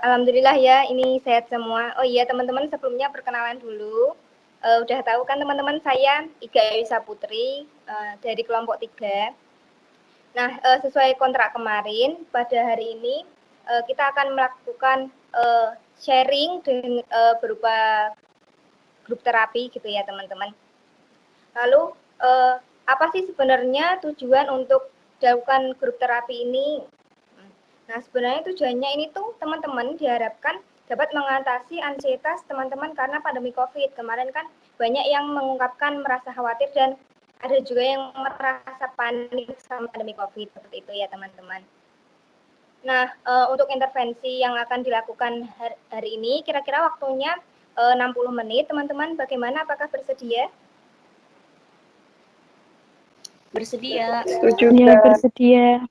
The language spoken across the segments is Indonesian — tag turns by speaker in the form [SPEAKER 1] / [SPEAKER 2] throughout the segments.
[SPEAKER 1] Alhamdulillah ya, ini sehat semua. Oh iya teman-teman, sebelumnya perkenalan dulu. Udah tahu kan teman-teman, saya Iga Elisa Putri dari kelompok 3. Nah, sesuai kontrak kemarin, pada hari ini kita akan melakukan sharing berupa grup terapi gitu ya teman-teman. Lalu apa sih sebenarnya tujuan untuk dilakukan grup terapi ini? Nah, sebenarnya tujuannya ini tuh teman-teman diharapkan dapat mengatasi ansietas teman-teman karena pandemi COVID. Kemarin kan banyak yang mengungkapkan merasa khawatir dan ada juga yang merasa panik sama pandemi COVID seperti itu ya teman-teman. Nah, untuk intervensi yang akan dilakukan hari ini kira-kira waktunya 60 menit teman-teman. Bagaimana, apakah bersedia?
[SPEAKER 2] Bersedia.
[SPEAKER 3] Setuju, ya, bersedia.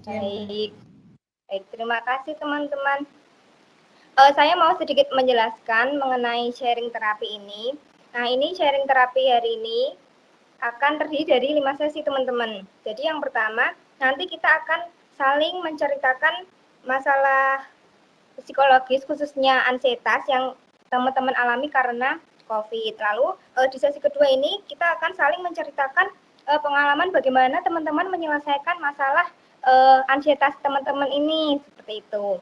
[SPEAKER 1] Baik. Baik, terima kasih teman-teman. Saya mau sedikit menjelaskan mengenai sharing terapi ini. Nah, ini sharing terapi hari ini akan terdiri dari 5 sesi teman-teman. Jadi yang pertama, nanti kita akan saling menceritakan masalah psikologis khususnya ansietas yang teman-teman alami karena COVID. Lalu di sesi kedua ini kita akan saling menceritakan pengalaman bagaimana teman-teman menyelesaikan masalah ansietas teman-teman ini seperti itu.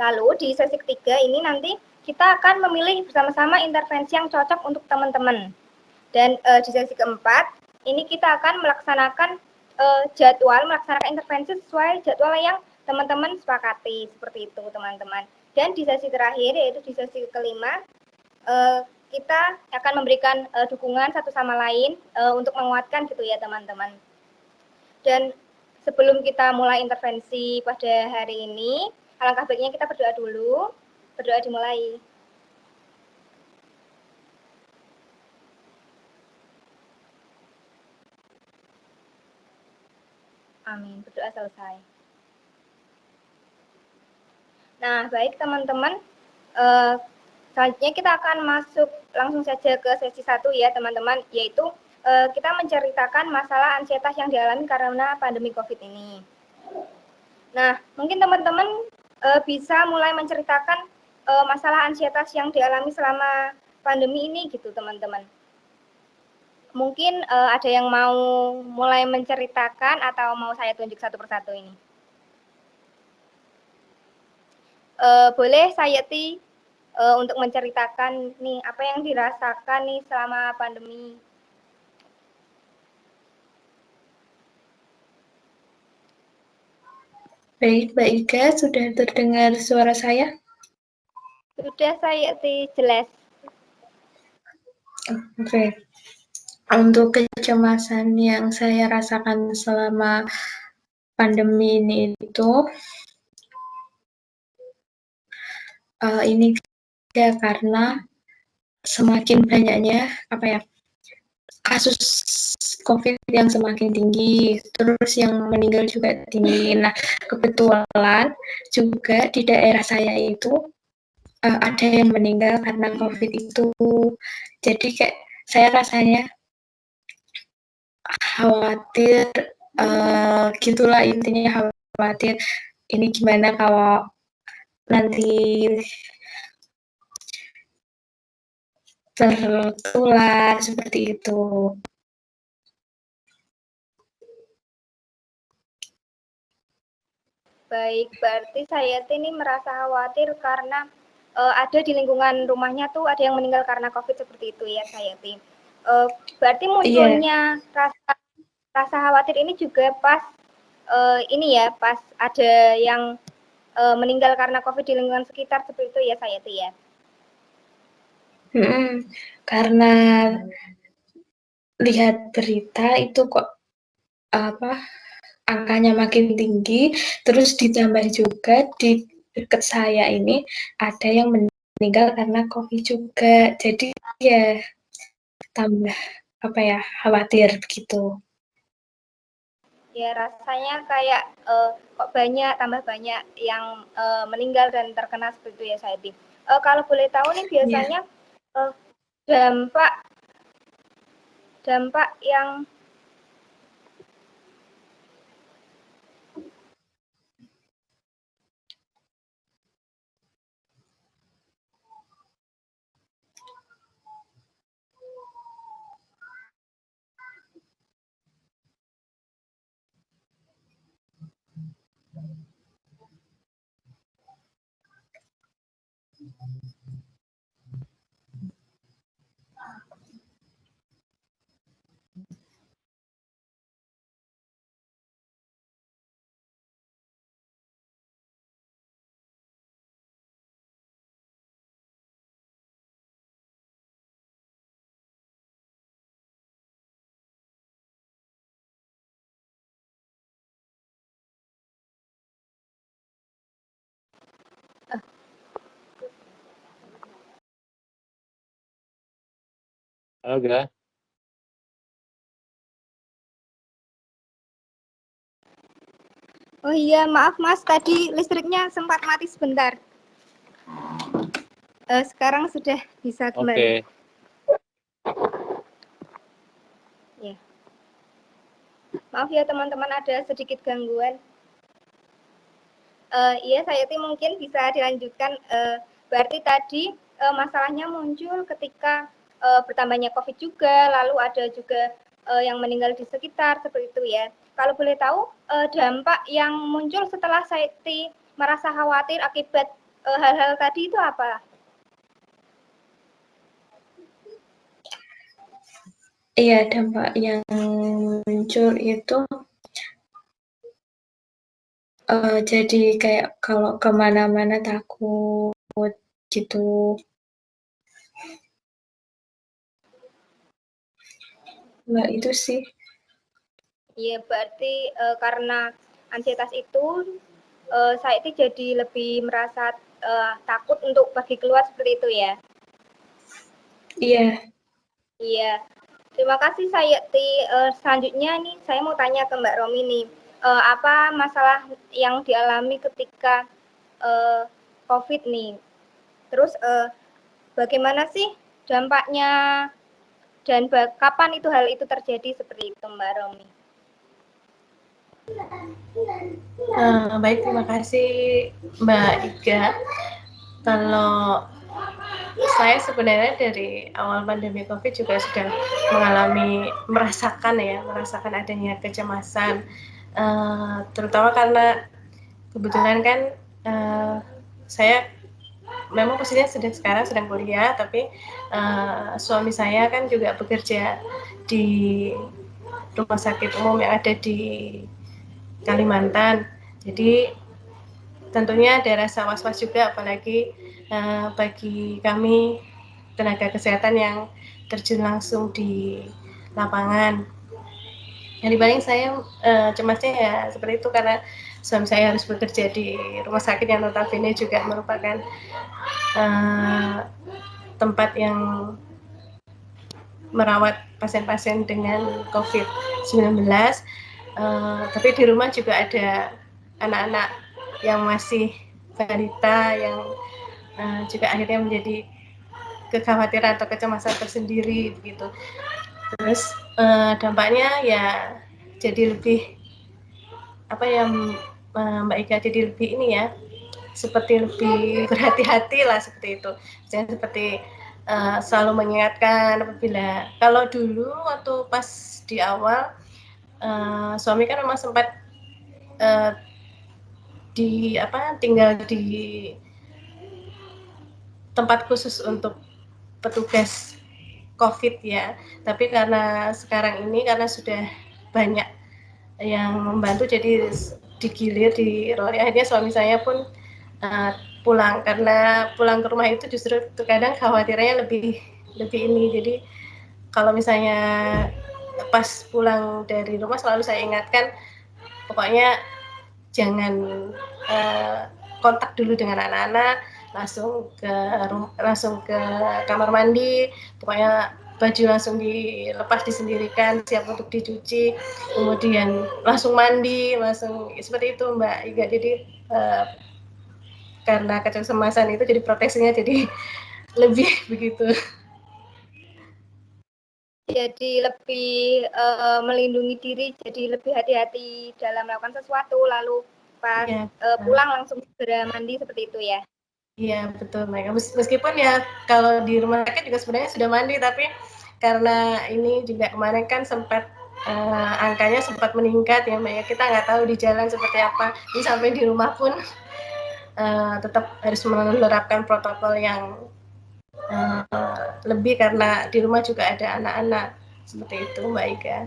[SPEAKER 1] Lalu di sesi ketiga ini nanti kita akan memilih bersama-sama intervensi yang cocok untuk teman-teman. Dan di sesi keempat ini kita akan melaksanakan melaksanakan intervensi sesuai jadwal yang teman-teman sepakati seperti itu teman-teman. Dan di sesi terakhir yaitu di sesi kelima kita akan memberikan dukungan satu sama lain untuk menguatkan gitu ya teman-teman. Dan sebelum kita mulai intervensi pada hari ini, alangkah baiknya kita berdoa dulu. Berdoa dimulai. Amin. Berdoa selesai. Nah, baik teman-teman. Selanjutnya kita akan masuk langsung saja ke sesi 1 ya teman-teman, yaitu kita menceritakan masalah ansietas yang dialami karena pandemi COVID ini. Nah, mungkin teman-teman bisa mulai menceritakan masalah ansietas yang dialami selama pandemi ini gitu teman-teman. Mungkin ada yang mau mulai menceritakan atau mau saya tunjuk satu persatu ini? Boleh Sayeti untuk menceritakan nih apa yang dirasakan nih selama pandemi.
[SPEAKER 3] Baik, Mbak Ika, sudah terdengar suara saya?
[SPEAKER 1] Sudah Sayeti, jelas.
[SPEAKER 3] Oke. Untuk kecemasan yang saya rasakan selama pandemi ini itu, ini juga karena semakin banyaknya kasus COVID yang semakin tinggi, terus yang meninggal juga tinggi. Nah, kebetulan juga di daerah saya itu ada yang meninggal karena COVID itu. Jadi kayak saya rasanya khawatir, gitulah intinya, khawatir ini gimana kalau nanti tertular seperti itu.
[SPEAKER 1] Baik, berarti Sayeti ini merasa khawatir karena ada di lingkungan rumahnya tuh ada yang meninggal karena COVID seperti itu ya Sayeti. Berarti munculnya rasa khawatir ini juga pas ini ya, pas ada yang meninggal karena COVID di lingkungan sekitar seperti itu ya Sayeti ya.
[SPEAKER 3] Karena lihat berita itu kok angkanya makin tinggi, terus ditambah juga di dekat saya ini ada yang meninggal karena COVID juga. Jadi ya tambah khawatir begitu.
[SPEAKER 1] Ya rasanya kayak kok tambah banyak yang meninggal dan terkena seperti itu ya Sayeti. Kalau boleh tahu nih biasanya dampak yang
[SPEAKER 4] Oke.
[SPEAKER 1] Oh iya, maaf Mas, tadi listriknya sempat mati sebentar. Sekarang sudah bisa kembali.
[SPEAKER 4] Oke.
[SPEAKER 1] Ya. Maaf ya teman-teman, ada sedikit gangguan. Iya, saya mungkin bisa dilanjutkan. Berarti tadi masalahnya muncul ketika bertambahnya COVID juga, lalu ada juga yang meninggal di sekitar, seperti itu ya. Kalau boleh tahu, dampak yang muncul setelah saya merasa khawatir akibat hal-hal tadi itu apa?
[SPEAKER 3] Iya, dampak yang muncul itu jadi kayak kalau kemana-mana takut gitu. Nah, itu sih.
[SPEAKER 1] Iya, berarti karena ansietas itu saya jadi lebih merasa takut untuk pergi keluar seperti itu ya.
[SPEAKER 3] Iya.
[SPEAKER 1] Iya. Terima kasih Sayeti. Selanjutnya nih saya mau tanya ke Mbak Romi nih. Apa masalah yang dialami ketika COVID nih? Terus bagaimana sih dampaknya dan kapan itu hal itu terjadi seperti itu Mbak Romi?
[SPEAKER 2] Baik, terima kasih Mbak Iga. Kalau saya sebenarnya dari awal pandemi COVID juga sudah merasakan adanya kecemasan, terutama karena kebetulan kan saya memang posisinya sekarang sedang kuliah, tapi suami saya kan juga bekerja di rumah sakit umum yang ada di Kalimantan. Jadi tentunya ada rasa was-was juga, apalagi bagi kami tenaga kesehatan yang terjun langsung di lapangan. Yang paling saya cemasnya ya seperti itu, karena suami saya harus bekerja di rumah sakit yang notabene juga merupakan tempat yang merawat pasien-pasien dengan COVID-19. Tapi di rumah juga ada anak-anak yang masih balita yang juga akhirnya menjadi kekhawatiran atau kecemasan tersendiri gitu. Terus dampaknya ya jadi lebih Mbak Ika, jadi lebih ini ya, seperti lebih berhati-hati lah seperti itu. Jadi seperti selalu mengingatkan apabila, kalau dulu waktu pas di awal suami kan memang sempat tinggal di tempat khusus untuk petugas COVID ya. Tapi karena sekarang ini karena sudah banyak yang membantu, jadi digilir di roli, akhirnya suami saya pun pulang, karena pulang ke rumah itu justru terkadang khawatirnya lebih ini. Jadi kalau misalnya pas pulang dari rumah selalu saya ingatkan, pokoknya jangan kontak dulu dengan anak-anak, langsung ke kamar mandi, pokoknya baju langsung dilepas disendirikan, siap untuk dicuci, kemudian langsung mandi, langsung seperti itu Mbak Iga. Jadi karena kecemasan itu jadi proteksinya jadi lebih begitu.
[SPEAKER 1] Jadi lebih melindungi diri, jadi lebih hati-hati dalam melakukan sesuatu, lalu pas
[SPEAKER 2] Ya,
[SPEAKER 1] pulang langsung segera mandi seperti itu ya.
[SPEAKER 2] Iya betul Mbak. Meskipun ya kalau di rumah sakit juga sebenarnya sudah mandi, tapi karena ini juga kemarin kan sempat angkanya sempat meningkat ya Mbak ya, kita nggak tahu di jalan seperti apa. Jadi sampai di rumah pun tetap harus menerapkan protokol yang lebih karena di rumah juga ada anak-anak. Seperti itu Mbak Ika.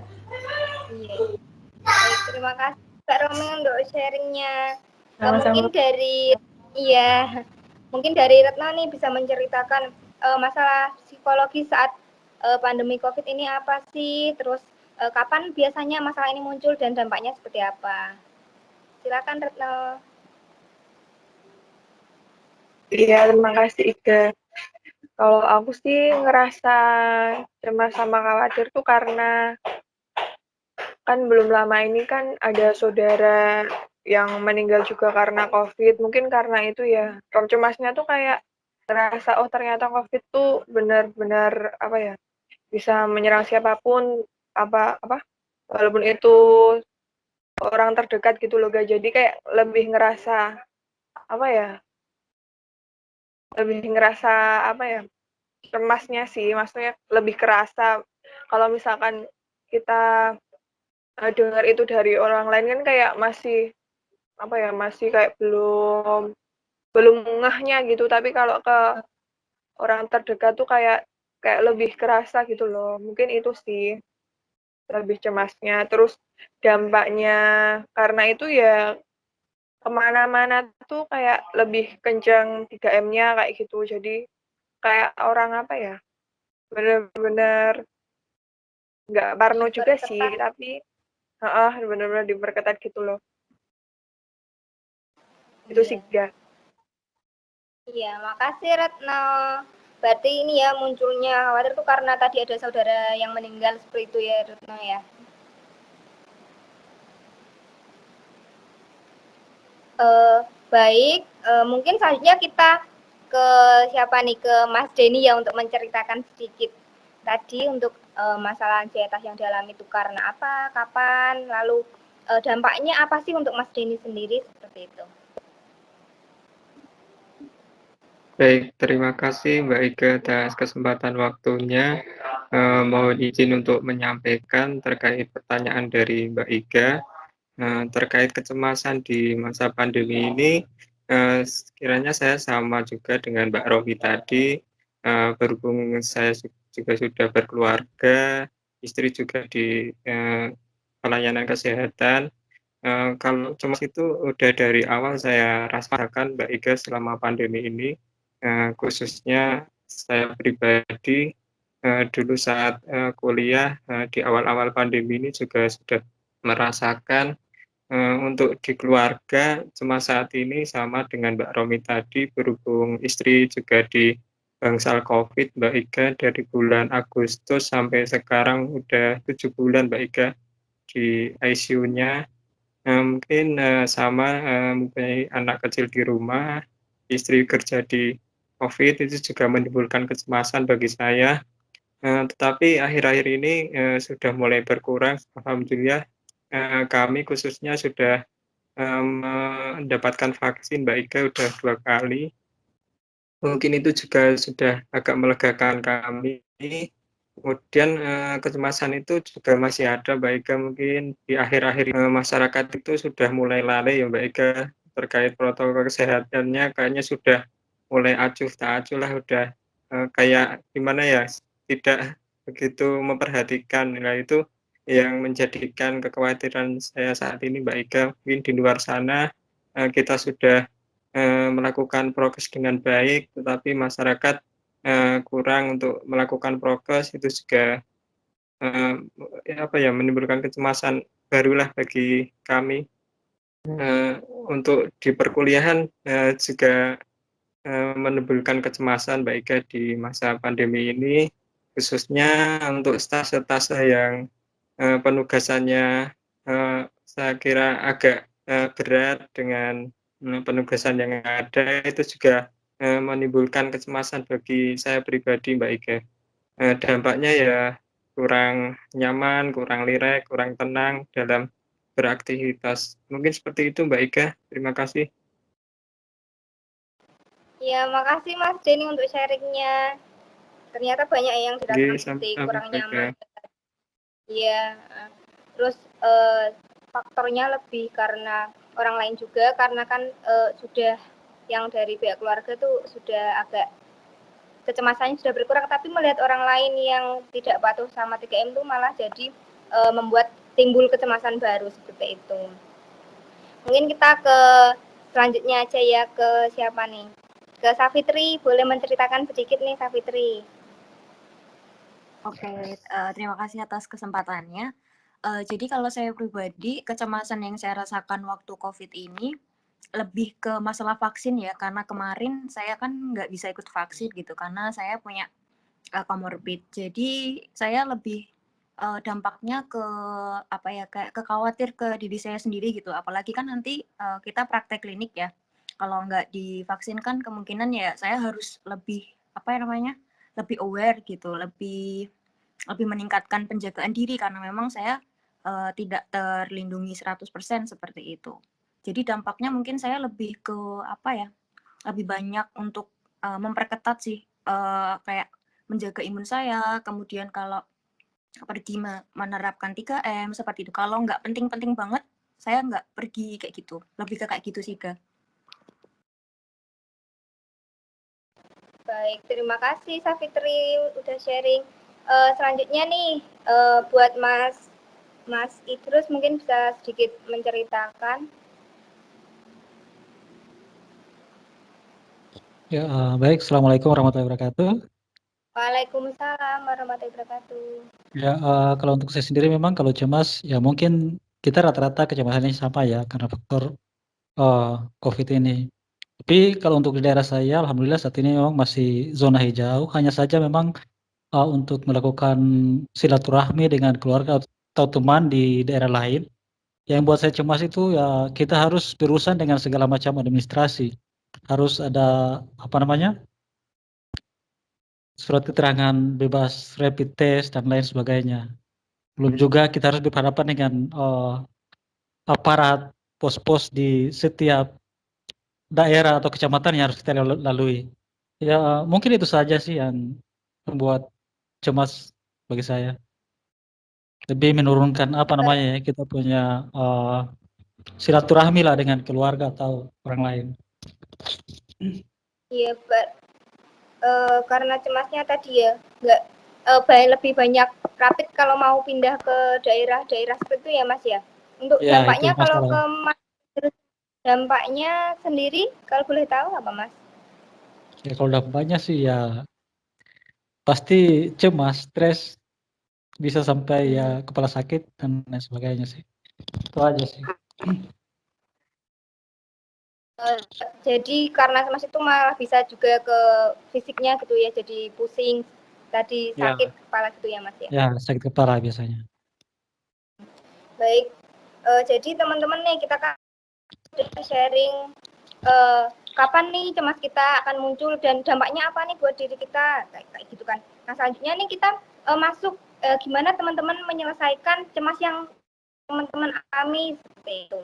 [SPEAKER 1] Iya. Baik, terima kasih Mbak Romi untuk sharingnya.
[SPEAKER 2] Sama-sama.
[SPEAKER 1] Mungkin dari Retno nih bisa menceritakan masalah psikologi saat pandemi COVID ini apa sih? Terus kapan biasanya masalah ini muncul dan dampaknya seperti apa? Silakan Retno.
[SPEAKER 5] Iya, terima kasih Ika. Kalau aku sih ngerasa cemas sama khawatir tuh karena kan belum lama ini kan ada saudara yang meninggal juga karena COVID. Mungkin karena itu ya, cemasnya tuh kayak ngerasa oh ternyata COVID tuh benar-benar apa ya, bisa menyerang siapapun apa walaupun itu orang terdekat gitu loh, Gak. Jadi kayak lebih ngerasa apa ya? Lebih ngerasa apa ya? Cemasnya sih, maksudnya lebih kerasa kalau misalkan kita dengar itu dari orang lain kan kayak masih apa ya, masih kayak belum ngehnya gitu, tapi kalau ke orang terdekat tuh kayak kayak lebih kerasa gitu loh. Mungkin itu sih lebih cemasnya. Terus dampaknya karena itu ya kemana-mana tuh kayak lebih kencang 3M-nya kayak gitu. Jadi kayak orang apa ya, bener-bener nggak parno juga sih,
[SPEAKER 1] Diperketat.
[SPEAKER 5] tapi bener-bener diperketat gitu loh. Itu sih,
[SPEAKER 1] Iya.
[SPEAKER 5] Gak.
[SPEAKER 1] Iya, makasih Retno. Berarti ini ya munculnya khawatir tuh karena tadi ada saudara yang meninggal seperti itu ya Retno ya. Baik, mungkin selanjutnya kita ke siapa nih, ke Mas Denny ya untuk menceritakan sedikit tadi untuk masalah anxietas yang dialami itu karena apa, kapan, lalu dampaknya apa sih untuk Mas Denny sendiri seperti itu.
[SPEAKER 6] Baik, terima kasih Mbak Ika atas kesempatan waktunya. Mohon izin untuk menyampaikan terkait pertanyaan dari Mbak Ika. Terkait kecemasan di masa pandemi ini, sekiranya saya sama juga dengan Mbak Romi tadi, berhubung saya juga sudah berkeluarga, istri juga di pelayanan kesehatan. Kalau cemas itu udah dari awal saya rasakan Mbak Ika selama pandemi ini, khususnya saya pribadi dulu saat kuliah di awal-awal pandemi ini juga sudah merasakan untuk di keluarga cemas saat ini sama dengan Mbak Romi tadi, berhubung istri juga di bangsal COVID, Mbak Ika, dari bulan Agustus sampai sekarang udah 7 bulan Mbak Ika di ICU-nya. Mungkin sama mempunyai anak kecil di rumah, istri kerja di COVID itu juga menimbulkan kecemasan bagi saya. Tetapi akhir-akhir ini sudah mulai berkurang, alhamdulillah. Kami khususnya sudah mendapatkan vaksin Mbak Ika udah 2 kali. Mungkin itu juga sudah agak melegakan kami. Kemudian kecemasan itu juga masih ada Mbak Ika, mungkin di akhir-akhir masyarakat itu sudah mulai lalai ya Mbak Ika, terkait protokol kesehatannya kayaknya sudah mulai acuh tak acuh lah, udah kayak gimana ya, tidak begitu memperhatikan. Nah itu yang menjadikan kekhawatiran saya saat ini Mbak Ika, mungkin di luar sana kita sudah melakukan prokes dengan baik, tetapi masyarakat kurang untuk melakukan prokes, itu juga menimbulkan kecemasan barulah bagi kami. Untuk di perkuliahan juga menimbulkan kecemasan Mbak Ika di masa pandemi ini, khususnya untuk stase-stase yang penugasannya saya kira agak berat dengan penugasan yang ada, itu juga menimbulkan kecemasan bagi saya pribadi Mbak Ika. Dampaknya ya kurang nyaman, kurang rileks, kurang tenang dalam beraktivitas. Mungkin seperti itu Mbak Ika, terima kasih.
[SPEAKER 1] Ya, makasih Mas Denny untuk sharingnya. Ternyata banyak yang dirasakan seperti kurang nyaman. Iya, terus faktornya lebih karena orang lain juga, karena kan sudah yang dari pihak keluarga tuh sudah agak kecemasannya sudah berkurang, tapi melihat orang lain yang tidak patuh sama 3M tuh malah jadi membuat timbul kecemasan baru seperti itu. Mungkin kita ke selanjutnya aja ya, ke siapa nih? Ke Safitri, boleh menceritakan sedikit nih Safitri.
[SPEAKER 7] Oke, terima kasih atas kesempatannya. Jadi kalau saya pribadi, kecemasan yang saya rasakan waktu COVID ini lebih ke masalah vaksin ya, karena kemarin saya kan nggak bisa ikut vaksin gitu, karena saya punya comorbid. Jadi saya lebih dampaknya ke apa ya, kayak khawatir ke diri saya sendiri gitu. Apalagi kan nanti kita praktek klinik ya. Kalau nggak divaksin kan kemungkinan ya saya harus lebih apa ya namanya, lebih aware gitu, lebih meningkatkan penjagaan diri karena memang saya tidak terlindungi 100% seperti itu. Jadi dampaknya mungkin saya lebih ke apa ya, lebih banyak untuk memperketat sih, kayak menjaga imun saya, kemudian kalau pergi menerapkan 3M seperti itu. Kalau nggak penting-penting banget, saya nggak pergi kayak gitu. Lebih ke kayak gitu sih, Kak.
[SPEAKER 1] Baik, terima kasih Safitri udah sharing. Selanjutnya nih, buat Mas Idrus mungkin bisa sedikit menceritakan.
[SPEAKER 8] Ya, baik. Assalamualaikum warahmatullahi wabarakatuh.
[SPEAKER 1] Waalaikumsalam warahmatullahi wabarakatuh.
[SPEAKER 8] Ya, kalau untuk saya sendiri memang kalau cemas, ya mungkin kita rata-rata kecemasannya sama ya karena faktor COVID ini. Tapi kalau untuk di daerah saya, alhamdulillah saat ini memang masih zona hijau. Hanya saja memang untuk melakukan silaturahmi dengan keluarga atau teman di daerah lain. Yang buat saya cemas itu ya kita harus berurusan dengan segala macam administrasi. Harus ada apa namanya? Surat keterangan bebas rapid test dan lain sebagainya. Belum juga kita harus berhadapan dengan aparat pos-pos di setiap daerah atau kecamatan yang harus kita lalui. Ya mungkin itu saja sih yang membuat cemas bagi saya. Lebih menurunkan apa namanya ya, kita punya silaturahmi lah dengan keluarga atau orang lain.
[SPEAKER 1] Iya, karena cemasnya tadi ya, nggak lebih banyak rapid kalau mau pindah ke daerah-daerah seperti itu ya Mas ya. Untuk
[SPEAKER 8] Ya, itu
[SPEAKER 1] dampaknya kalau
[SPEAKER 8] masalah.
[SPEAKER 1] ke Mas, dampaknya sendiri kalau boleh tahu apa Mas?
[SPEAKER 8] Ya kalau dampaknya sih ya pasti cemas, stres, bisa sampai ya kepala sakit dan lain sebagainya sih. Itu aja sih.
[SPEAKER 1] Jadi karena cemas itu malah bisa juga ke fisiknya gitu ya, jadi pusing, tadi
[SPEAKER 8] Ya.
[SPEAKER 1] sakit kepala gitu ya Mas ya.
[SPEAKER 8] Ya, sakit kepala biasanya.
[SPEAKER 1] Baik, jadi teman-teman nih kita kan udah sharing kapan nih cemas kita akan muncul dan dampaknya apa nih buat diri kita kayak gitu kan. Nah selanjutnya nih kita masuk gimana teman-teman menyelesaikan cemas yang teman-teman alami seperti itu.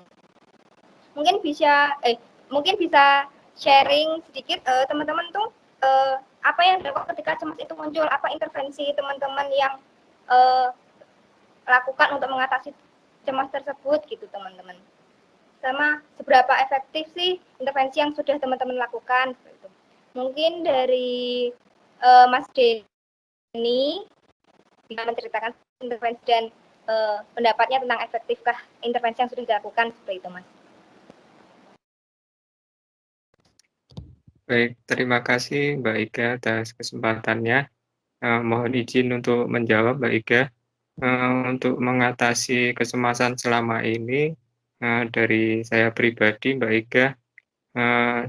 [SPEAKER 1] Mungkin bisa sharing sedikit teman-teman tuh apa yang dilakukan ketika cemas itu muncul, apa intervensi teman-teman yang lakukan untuk mengatasi cemas tersebut gitu teman-teman. Sama seberapa efektif sih intervensi yang sudah teman-teman lakukan. Gitu. Mungkin dari Mas Denny bisa menceritakan intervensi dan pendapatnya tentang efektifkah intervensi yang sudah dilakukan seperti itu Mas.
[SPEAKER 6] Baik, terima kasih Mbak Iga atas kesempatannya. Mohon izin untuk menjawab Mbak Iga. Untuk mengatasi kecemasan selama ini, dari saya pribadi Mbak Iga,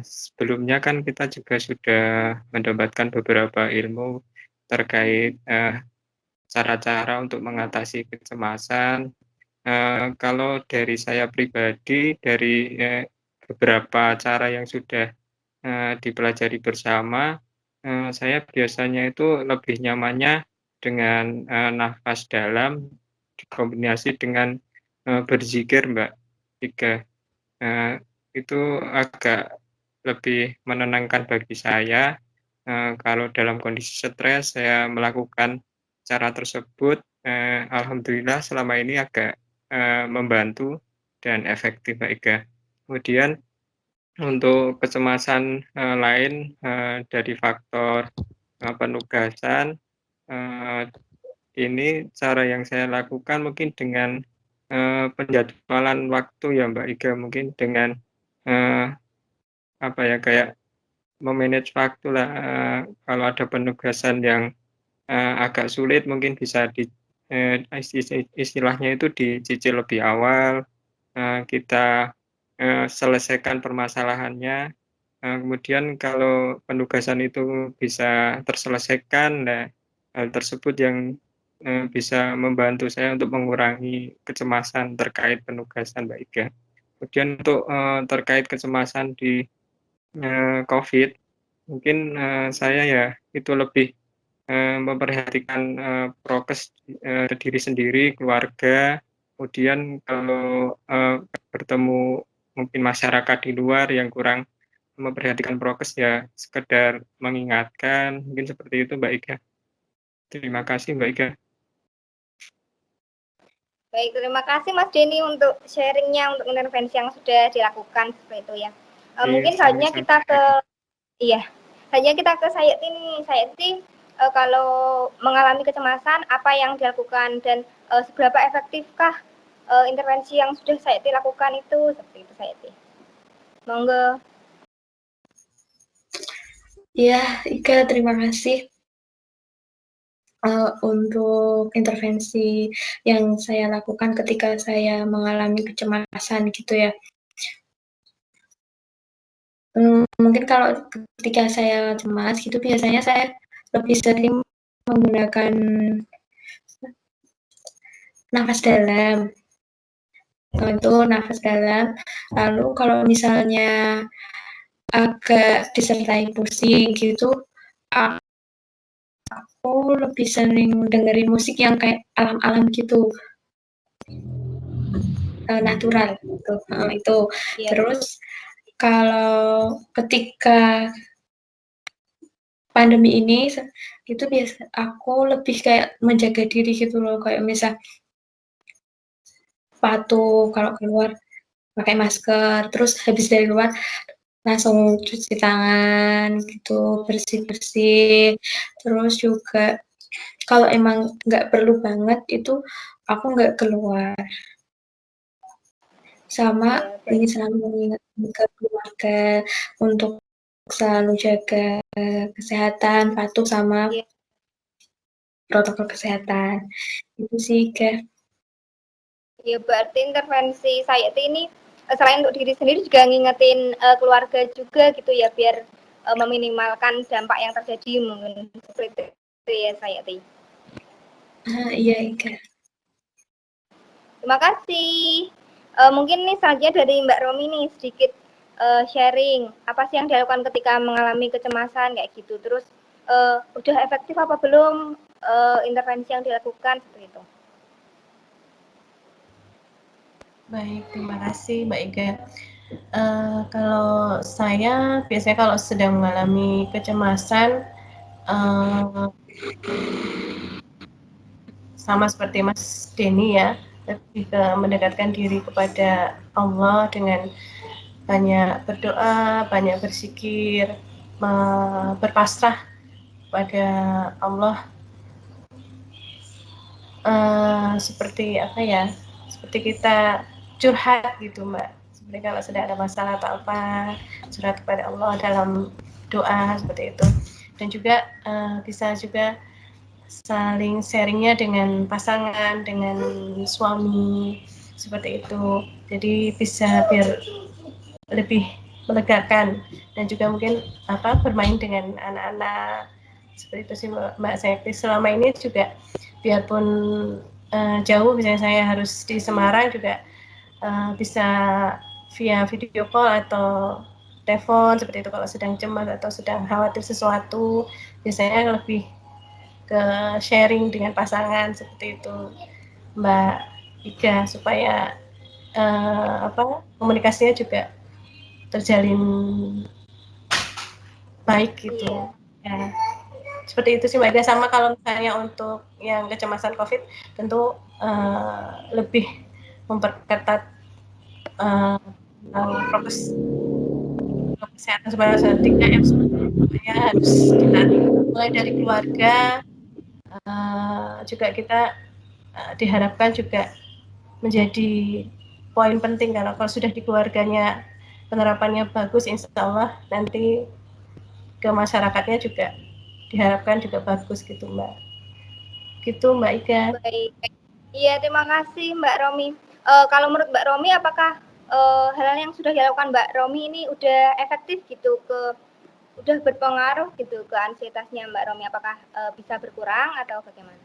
[SPEAKER 6] sebelumnya kan kita juga sudah mendapatkan beberapa ilmu terkait cara-cara untuk mengatasi kecemasan. Kalau dari saya pribadi, dari beberapa cara yang sudah dipelajari bersama, saya biasanya itu lebih nyamannya dengan nafas dalam dikombinasi dengan berzikir Mbak Ika. Itu agak lebih menenangkan bagi saya. Kalau dalam kondisi stres saya melakukan cara tersebut, alhamdulillah selama ini agak membantu dan efektif Mbak Ika. Kemudian untuk kecemasan lain dari faktor penugasan, ini cara yang saya lakukan mungkin dengan penjadwalan waktu ya Mbak Iga, mungkin dengan kayak memanage waktu lah. Kalau ada penugasan yang agak sulit mungkin bisa istilahnya itu dicicil lebih awal, kita selesaikan permasalahannya. Kemudian kalau penugasan itu bisa terselesaikan, nah hal tersebut yang bisa membantu saya untuk mengurangi kecemasan terkait penugasan Mbak Iga. Kemudian untuk terkait kecemasan di COVID, mungkin saya ya itu lebih memperhatikan prokes diri sendiri, keluarga, kemudian kalau bertemu mungkin masyarakat di luar yang kurang memperhatikan prokes ya sekedar mengingatkan, mungkin seperti itu Mbak Iga. Terima kasih Mbak Iga.
[SPEAKER 1] Baik, terima kasih Mas Denny untuk sharingnya, untuk intervensi yang sudah dilakukan seperti itu ya. Mungkin selanjutnya kita ke Sayeti nih. Sayeti, kalau mengalami kecemasan, apa yang dilakukan dan seberapa efektifkah intervensi yang sudah Sayeti lakukan itu, seperti itu Sayeti. Monggo.
[SPEAKER 3] Ya, Ika, terima kasih. Untuk intervensi yang saya lakukan ketika saya mengalami kecemasan gitu ya. Mungkin kalau ketika saya cemas gitu biasanya saya lebih sering menggunakan nafas dalam. Itu nafas dalam. Lalu kalau misalnya agak disertai pusing gitu, aku lebih sering dengerin musik yang kayak alam-alam gitu, natural gitu. Itu. Terus kalau ketika pandemi ini itu biasa aku lebih kayak menjaga diri gitu loh, kayak misal patuh kalau keluar pakai masker, terus habis dari luar langsung cuci tangan gitu, bersih-bersih. Terus juga kalau emang nggak perlu banget itu aku nggak keluar. Sama ini selalu mengingatkan ke keluarga untuk selalu jaga kesehatan, patuh sama protokol kesehatan. Itu sih, Kak.
[SPEAKER 1] Ya, berarti intervensi Sayeti ini selain untuk diri sendiri juga ngingetin keluarga juga gitu ya, biar meminimalkan dampak yang terjadi mungkin seperti itu ya Sayeti.
[SPEAKER 3] Iya, Ika.
[SPEAKER 1] Terima kasih. Mungkin nih saja dari Mbak Romi nih sedikit sharing apa sih yang dilakukan ketika mengalami kecemasan kayak gitu. Terus udah efektif apa belum intervensi yang dilakukan seperti itu.
[SPEAKER 2] Baik, terima kasih Mbak Iga. Kalau saya biasanya kalau sedang mengalami kecemasan, sama seperti Mas Denny ya, lebih ke mendekatkan diri kepada Allah dengan banyak berdoa, banyak berzikir, berpasrah kepada Allah. Seperti apa ya? Seperti kita curhat gitu Mbak. Seperti kalau sedang ada masalah atau apa, curhat kepada Allah dalam doa seperti itu. Dan juga bisa juga saling sharingnya dengan pasangan, dengan suami seperti itu. Jadi bisa biar lebih melegakan dan juga mungkin bermain dengan anak-anak seperti itu sih Mbak Sekti. Selama ini juga biarpun jauh, misalnya saya harus di Semarang juga bisa via video call atau telepon seperti itu kalau sedang cemas atau sedang khawatir sesuatu, biasanya lebih ke sharing dengan pasangan seperti itu Mbak Iga, supaya komunikasinya juga terjalin baik gitu. Ya, seperti itu sih Mbak Ida. Sama kalau misalnya untuk yang kecemasan COVID, tentu lebih memperketat prokes protokol kesehatan sebanyak 3M semuanya harus ditaati, mulai dari keluarga. Juga kita diharapkan juga menjadi poin penting, karena kalau sudah di keluarganya penerapannya bagus, insya Allah nanti ke masyarakatnya juga diharapkan juga bagus gitu Mbak. Gitu Mbak Ika.
[SPEAKER 1] Baik. Iya, terima kasih Mbak Romi. Kalau menurut Mbak Romi, apakah hal yang sudah dilakukan Mbak Romi ini udah efektif gitu udah berpengaruh gitu ke ansietasnya Mbak Romi? Apakah bisa berkurang atau bagaimana?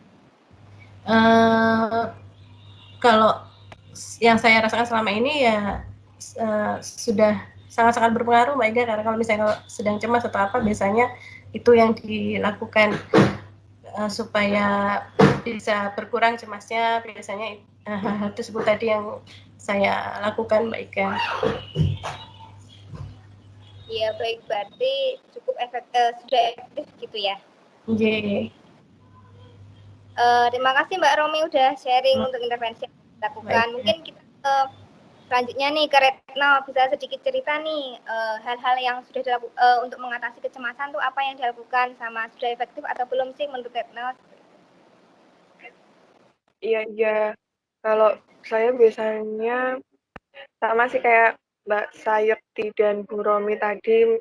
[SPEAKER 2] Kalau yang saya rasakan selama ini ya sudah sangat-sangat berpengaruh Mbak Ika, karena kalau misalnya sedang cemas atau apa, biasanya itu yang dilakukan supaya bisa berkurang cemasnya, biasanya hal tersebut tadi yang saya lakukan Mbak Ika.
[SPEAKER 1] Iya, baik, berarti cukup sudah efektif gitu ya.
[SPEAKER 2] Oke.
[SPEAKER 1] Terima kasih Mbak Romi udah sharing untuk intervensi yang dilakukan. Mungkin kita selanjutnya nih ke Retno, bisa sedikit cerita nih hal-hal yang sudah dilakukan untuk mengatasi kecemasan tuh apa yang dilakukan, sama sudah efektif atau belum sih menurut Retno?
[SPEAKER 5] Iya. Kalau saya biasanya sama sih kayak Mbak Sayekti dan Bu Romi tadi,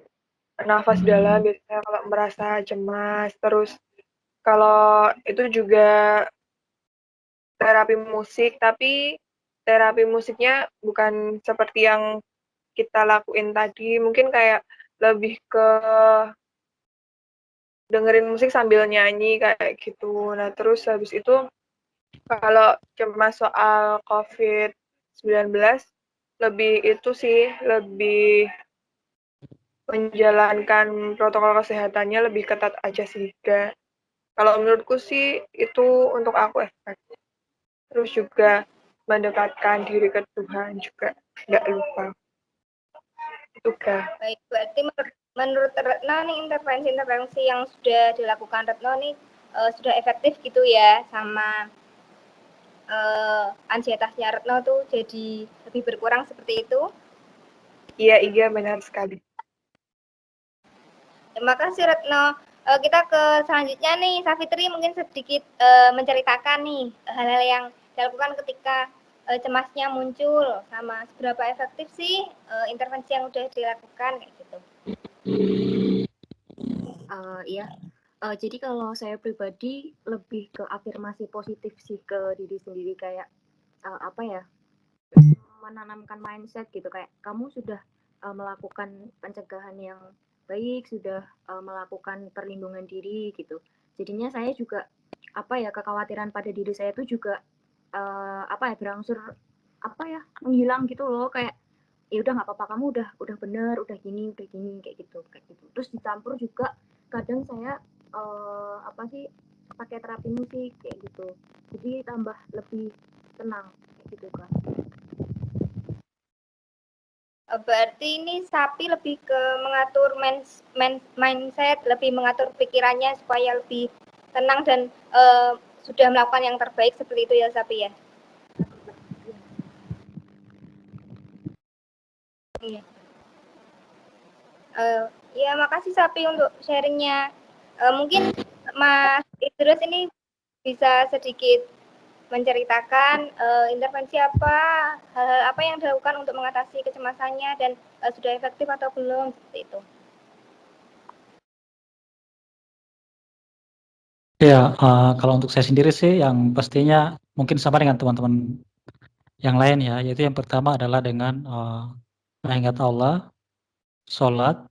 [SPEAKER 5] nafas dalam biasanya kalau merasa cemas. Terus kalau itu juga terapi musik, tapi terapi musiknya bukan seperti yang kita lakuin tadi, mungkin kayak lebih ke dengerin musik sambil nyanyi kayak gitu. Nah, terus habis itu kalau cemas soal COVID-19 lebih menjalankan protokol kesehatannya lebih ketat aja sih. Kalau menurutku sih itu untuk aku efektif. Terus juga mendekatkan diri ke Tuhan juga nggak lupa. Itu kah?
[SPEAKER 1] Baik, berarti menurut Retno nih intervensi yang sudah dilakukan Retno nih sudah efektif gitu ya, sama ansietasnya Retno tuh jadi lebih berkurang seperti itu?
[SPEAKER 5] Iya, benar sekali.
[SPEAKER 1] Terima kasih Retno. Kita ke selanjutnya nih, Safitri mungkin sedikit menceritakan nih hal-hal yang dilakukan ketika cemasnya muncul, sama seberapa efektif sih intervensi yang udah dilakukan kayak gitu.
[SPEAKER 7] Iya. Jadi kalau saya pribadi lebih ke afirmasi positif sih ke diri sendiri, kayak menanamkan mindset gitu, kayak kamu sudah melakukan pencegahan yang baik, sudah melakukan perlindungan diri gitu. Jadinya saya juga kekhawatiran pada diri saya itu juga berangsur menghilang gitu loh, kayak ya udah nggak apa-apa, kamu udah bener, udah gini kayak gitu. Terus dicampur juga kadang saya pakai terapi musik kayak gitu, jadi tambah lebih tenang kayak gitu kan.
[SPEAKER 1] Berarti ini Sapi lebih ke mengatur mindset, lebih mengatur pikirannya supaya lebih tenang dan sudah melakukan yang terbaik seperti itu ya Sapi ya? Iya. Ya, makasih Sapi untuk sharingnya. Mungkin Mas Idrus ini bisa sedikit menceritakan intervensi hal-hal apa yang dilakukan untuk mengatasi kecemasannya dan sudah efektif atau belum seperti itu.
[SPEAKER 8] Ya, kalau untuk saya sendiri sih yang pastinya mungkin sama dengan teman-teman yang lain ya, yaitu yang pertama adalah dengan mengingat Allah, sholat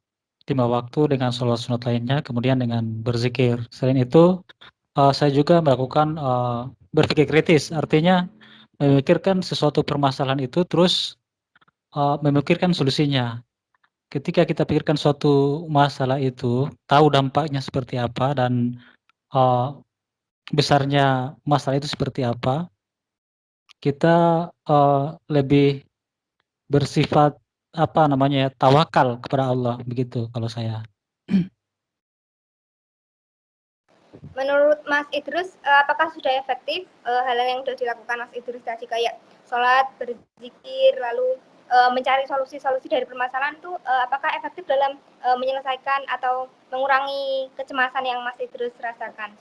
[SPEAKER 8] 5 waktu dengan sholat sunat lainnya, kemudian dengan berzikir. Selain itu, saya juga melakukan berpikir kritis, artinya memikirkan sesuatu permasalahan itu terus memikirkan solusinya. Ketika kita pikirkan suatu masalah itu, tahu dampaknya seperti apa dan besarnya masalah itu seperti apa, kita lebih bersifat tawakal kepada Allah, begitu kalau saya.
[SPEAKER 1] Menurut Mas Idrus, apakah sudah efektif hal yang sudah dilakukan Mas Idrus tadi, kayak sholat, berzikir, lalu mencari solusi-solusi dari permasalahan itu apakah efektif dalam menyelesaikan atau mengurangi kecemasan yang masih terus rasakan?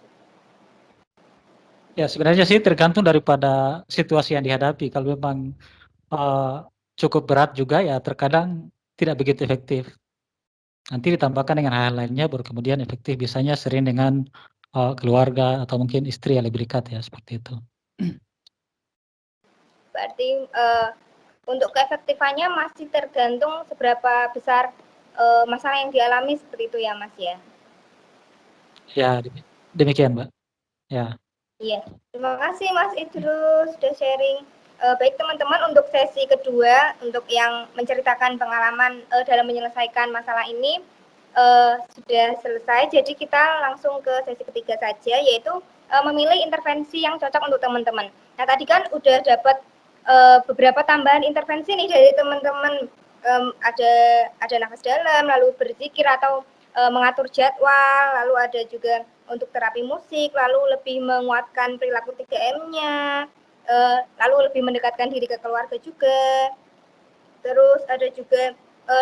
[SPEAKER 8] Ya sebenarnya sih tergantung daripada situasi yang dihadapi. Kalau memang cukup berat juga ya terkadang tidak begitu efektif. Nanti ditambahkan dengan hal lainnya baru kemudian efektif. Biasanya sering dengan keluarga atau mungkin istri yang lebih dekat ya seperti itu.
[SPEAKER 1] Berarti untuk keefektifannya masih tergantung seberapa besar masalah yang dialami seperti itu ya Mas ya?
[SPEAKER 8] Ya demikian Mbak. Ya.
[SPEAKER 1] Iya, terima kasih Mas Idrus sudah sharing. Baik teman-teman, untuk sesi kedua, untuk yang menceritakan pengalaman dalam menyelesaikan masalah ini sudah selesai. Jadi kita langsung ke sesi ketiga saja, yaitu memilih intervensi yang cocok untuk teman-teman. Nah tadi kan udah dapat beberapa tambahan intervensi nih dari teman-teman. Ada nafas dalam, lalu berzikir atau mengatur jadwal, lalu ada juga untuk terapi musik, lalu lebih menguatkan perilaku 3M-nya, lalu lebih mendekatkan diri ke keluarga juga. Terus ada juga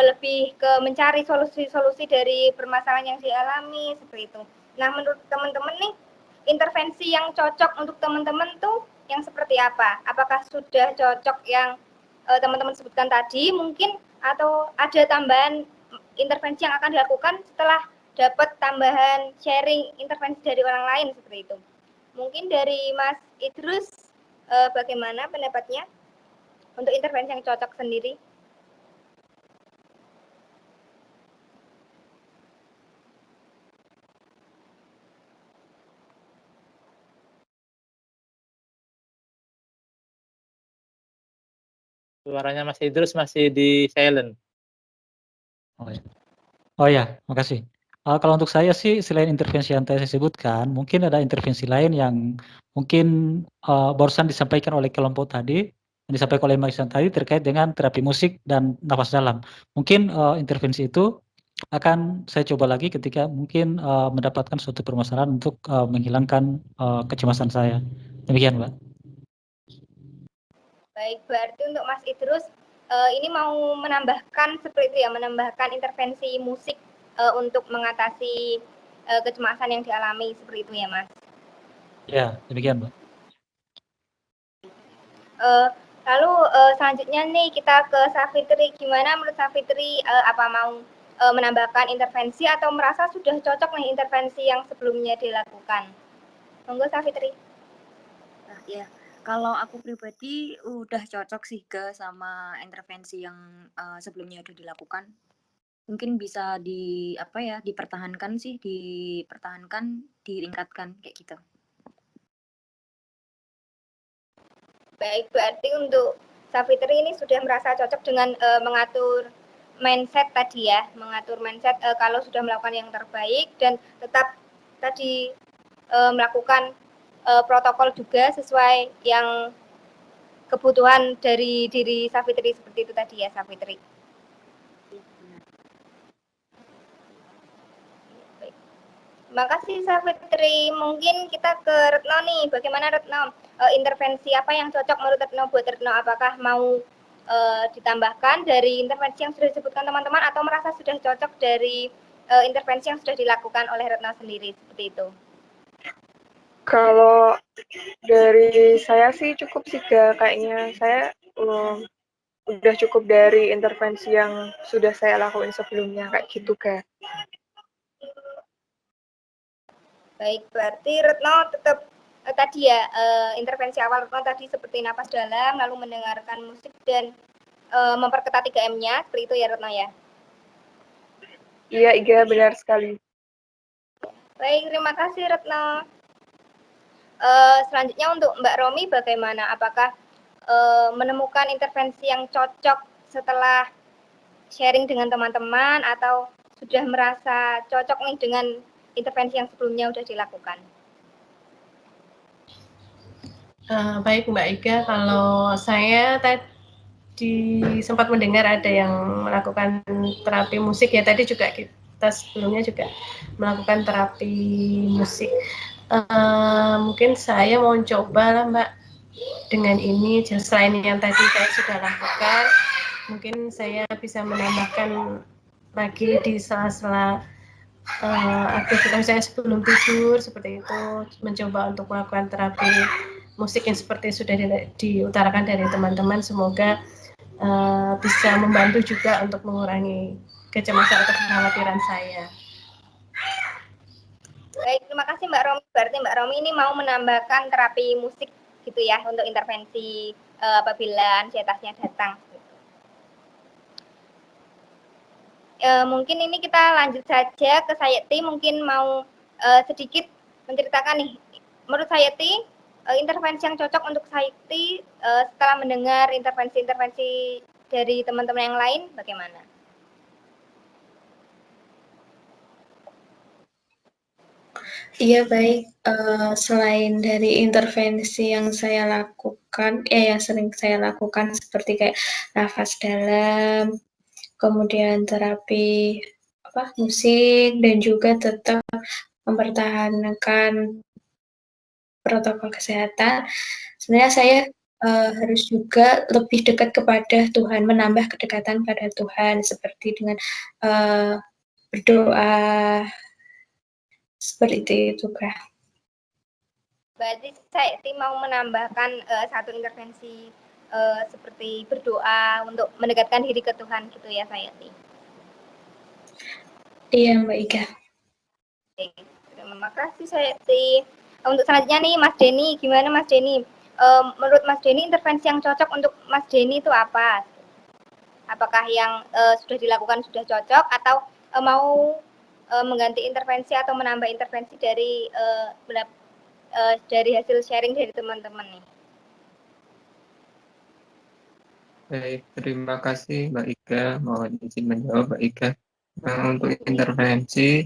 [SPEAKER 1] lebih ke mencari solusi-solusi dari permasalahan yang dialami, seperti itu. Nah, menurut teman-teman nih, intervensi yang cocok untuk teman-teman tuh yang seperti apa? Apakah sudah cocok yang teman-teman sebutkan tadi mungkin, atau ada tambahan intervensi yang akan dilakukan setelah dapat tambahan sharing intervensi dari orang lain seperti itu? Mungkin dari Mas Idrus, bagaimana pendapatnya untuk intervensi yang cocok sendiri?
[SPEAKER 4] Suaranya Mas Idrus masih di silent.
[SPEAKER 8] Oh ya, makasih. Kalau untuk saya sih selain intervensi yang tadi saya sebutkan, mungkin ada intervensi lain yang mungkin barusan disampaikan oleh kelompok tadi, yang disampaikan oleh Mas tadi terkait dengan terapi musik dan nafas dalam. Mungkin intervensi itu akan saya coba lagi ketika mungkin mendapatkan suatu permasalahan untuk menghilangkan kecemasan saya. Demikian, Mbak.
[SPEAKER 1] Baik, berarti untuk Mas Idrus ini mau menambahkan seperti itu ya, menambahkan intervensi musik untuk mengatasi kecemasan yang dialami seperti itu ya, Mas?
[SPEAKER 8] Ya, demikian, Mbak.
[SPEAKER 1] Lalu selanjutnya nih kita ke Safitri. Gimana menurut Safitri, apa mau menambahkan intervensi atau merasa sudah cocok nih intervensi yang sebelumnya dilakukan? Monggo Safitri.
[SPEAKER 7] Nah, ya. Kalau aku pribadi udah cocok sih sama intervensi yang sebelumnya udah dilakukan. Mungkin bisa dipertahankan, ditingkatkan kayak gitu.
[SPEAKER 1] Baik, berarti untuk Safitri ini sudah merasa cocok dengan mengatur mindset tadi ya, mengatur mindset kalau sudah melakukan yang terbaik dan tetap tadi melakukan protokol juga sesuai yang kebutuhan dari diri Safitri seperti itu tadi ya, Safitri. Baik. Terima kasih Safitri. Mungkin kita ke Retno nih. Bagaimana Retno? Intervensi apa yang cocok menurut Retno buat Retno? Apakah mau ditambahkan dari intervensi yang sudah disebutkan teman-teman atau merasa sudah cocok dari intervensi yang sudah dilakukan oleh Retno sendiri seperti itu?
[SPEAKER 5] Kalau dari saya sih cukup sih kayaknya saya udah cukup dari intervensi yang sudah saya lakuin sebelumnya kayak gitu Kak.
[SPEAKER 1] Baik, berarti Retno tetap tadi ya intervensi awal Retno tadi seperti napas dalam, lalu mendengarkan musik dan memperketat 3M-nya, seperti itu ya Retno ya?
[SPEAKER 5] Iya benar sekali.
[SPEAKER 1] Baik, terima kasih Retno. Selanjutnya untuk Mbak Romi bagaimana? Apakah menemukan intervensi yang cocok setelah sharing dengan teman-teman atau sudah merasa cocok nih dengan intervensi yang sebelumnya sudah dilakukan?
[SPEAKER 2] Baik Mbak Iga, kalau saya tadi sempat mendengar ada yang melakukan terapi musik ya, tadi juga kita sebelumnya juga melakukan terapi musik. Mungkin saya mau coba lah Mbak dengan ini, selain yang tadi saya sudah lakukan, Mungkin saya bisa menambahkan lagi di sela-sela aktivitas saya sebelum tidur seperti itu, mencoba untuk melakukan terapi musik yang seperti sudah diutarakan dari teman-teman. Semoga bisa membantu juga untuk mengurangi kecemasan atau kekhawatiran saya.
[SPEAKER 1] Baik, terima kasih Mbak Romi. Berarti Mbak Romi ini mau menambahkan terapi musik gitu ya untuk intervensi apabila ansietasnya datang. Mungkin ini kita lanjut saja ke Sayeti, mungkin mau sedikit menceritakan nih, menurut Sayeti intervensi yang cocok untuk Sayeti setelah mendengar intervensi-intervensi dari teman-teman yang lain bagaimana?
[SPEAKER 3] Iya baik, selain dari intervensi yang saya lakukan, yang sering saya lakukan seperti kayak nafas dalam, kemudian terapi musik, dan juga tetap mempertahankan protokol kesehatan. Sebenarnya saya harus juga lebih dekat kepada Tuhan, menambah kedekatan pada Tuhan seperti dengan berdoa, seperti itu Kak.
[SPEAKER 1] Berarti saya mau menambahkan satu intervensi seperti berdoa untuk mendekatkan diri ke Tuhan gitu ya Sayeti.
[SPEAKER 3] Iya Mbak Ika.
[SPEAKER 1] Oke, terima kasih Sayeti. Untuk selanjutnya nih Mas Denny, gimana Mas Denny? Menurut Mas Denny intervensi yang cocok untuk Mas Denny itu apa? Apakah yang sudah dilakukan sudah cocok atau mau mengganti intervensi atau menambah intervensi dari hasil sharing dari teman-teman nih?
[SPEAKER 6] Baik, terima kasih Mbak Ika. Mohon izin menjawab Mbak Ika. Untuk intervensi,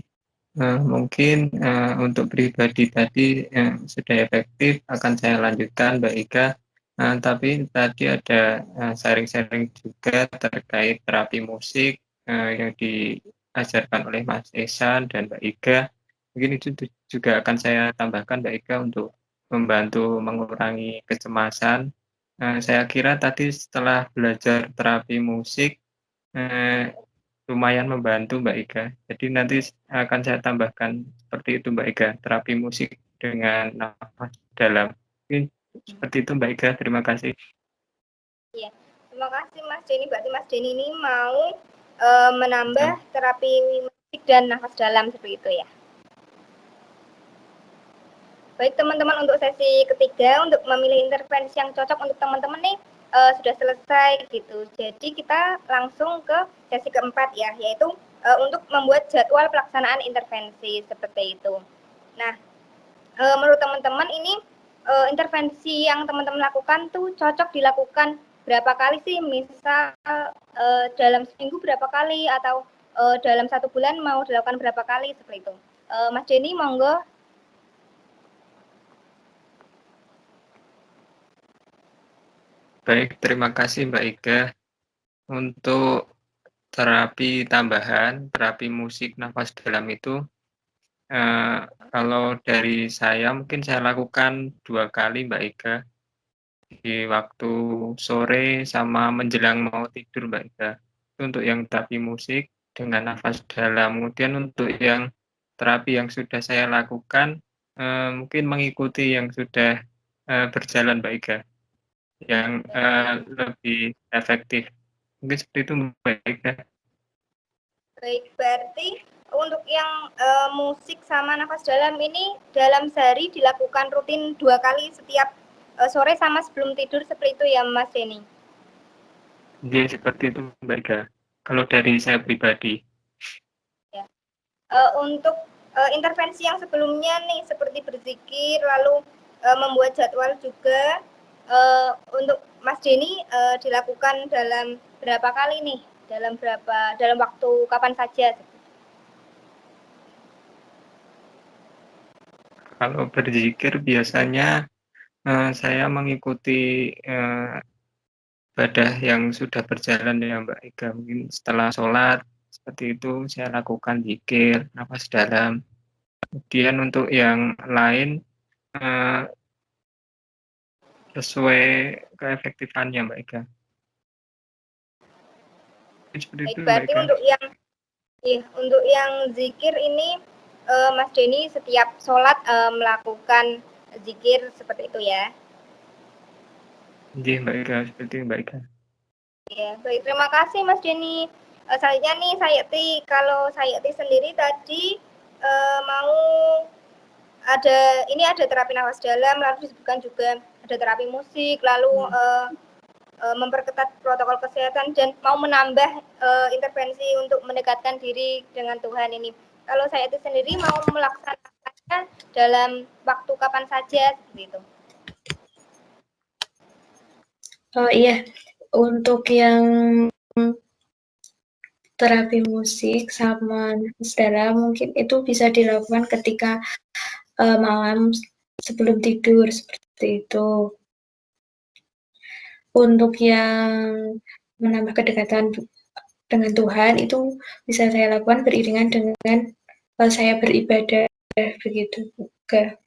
[SPEAKER 6] mungkin untuk pribadi tadi sudah efektif, akan saya lanjutkan Mbak Ika. Tapi tadi ada sharing-sharing juga terkait terapi musik yang diajarkan oleh Mas Esan dan Mbak Ika. Mungkin itu juga akan saya tambahkan Mbak Ika untuk membantu mengurangi kecemasan. Saya kira tadi setelah belajar terapi musik lumayan membantu Mbak Ika. Jadi nanti akan saya tambahkan seperti itu Mbak Ika, terapi musik dengan nafas dalam. Mungkin seperti itu Mbak Ika, terima kasih.
[SPEAKER 1] Iya, terima kasih Mas Denny. Berarti Mas Denny ini mau menambah terapi musik dan nafas dalam seperti itu ya. Baik teman-teman, untuk sesi ketiga untuk memilih intervensi yang cocok untuk teman-teman nih sudah selesai gitu. Jadi kita langsung ke sesi keempat ya, yaitu untuk membuat jadwal pelaksanaan intervensi seperti itu. Nah, menurut teman-teman ini intervensi yang teman-teman lakukan tuh cocok dilakukan berapa kali sih? Misal dalam seminggu berapa kali atau dalam 1 bulan mau dilakukan berapa kali seperti itu. Mas Denny, monggo.
[SPEAKER 6] Baik, terima kasih Mbak Ika. Untuk terapi tambahan, terapi musik nafas dalam itu, kalau dari saya mungkin saya lakukan 2 kali Mbak Ika, di waktu sore sama menjelang mau tidur Mbak Ika. Itu untuk yang terapi musik dengan nafas dalam. Kemudian untuk yang terapi yang sudah saya lakukan, mungkin mengikuti yang sudah berjalan Mbak Ika, yang lebih efektif. Mungkin seperti itu Mbak Ika.
[SPEAKER 1] Baik, berarti untuk yang musik sama nafas dalam ini dalam sehari dilakukan rutin 2 kali setiap sore sama sebelum tidur seperti itu ya Mas Denny?
[SPEAKER 6] Iya, seperti itu Mbak Ika, kalau dari saya pribadi.
[SPEAKER 1] Ya. Untuk intervensi yang sebelumnya nih seperti berzikir lalu membuat jadwal juga untuk Mas Denny dilakukan dalam berapa kali nih? Dalam waktu kapan saja?
[SPEAKER 6] Kalau berzikir biasanya saya mengikuti ibadah yang sudah berjalan ya Mbak Ika. Mungkin setelah sholat seperti itu saya lakukan zikir, nafas dalam. Kemudian untuk yang lain sesuai keefektifannya Mbak Ika. Seperti
[SPEAKER 1] Baik,
[SPEAKER 6] itu, Mbak
[SPEAKER 1] berarti
[SPEAKER 6] Ika.
[SPEAKER 1] untuk yang zikir ini Mas Denny setiap sholat melakukan zikir seperti itu ya.
[SPEAKER 6] Iya, Mbak Ika, seperti itu, Mbak Ika.
[SPEAKER 1] Ya, baik, terima kasih Mas Denny. Selanjutnya nih Sayeti, kalau Sayeti sendiri tadi mau ada terapi nafas dalam, lalu disebutkan juga ada terapi musik, lalu memperketat protokol kesehatan dan mau menambah intervensi untuk mendekatkan diri dengan Tuhan ini. Kalau Sayeti sendiri mau melaksanakannya dalam waktu kapan saja seperti itu.
[SPEAKER 3] Oh iya, untuk yang terapi musik sama nafas dalam mungkin itu bisa dilakukan ketika malam sebelum tidur seperti itu. Untuk yang menambah kedekatan dengan Tuhan itu bisa saya lakukan beriringan dengan saya beribadah begitu juga.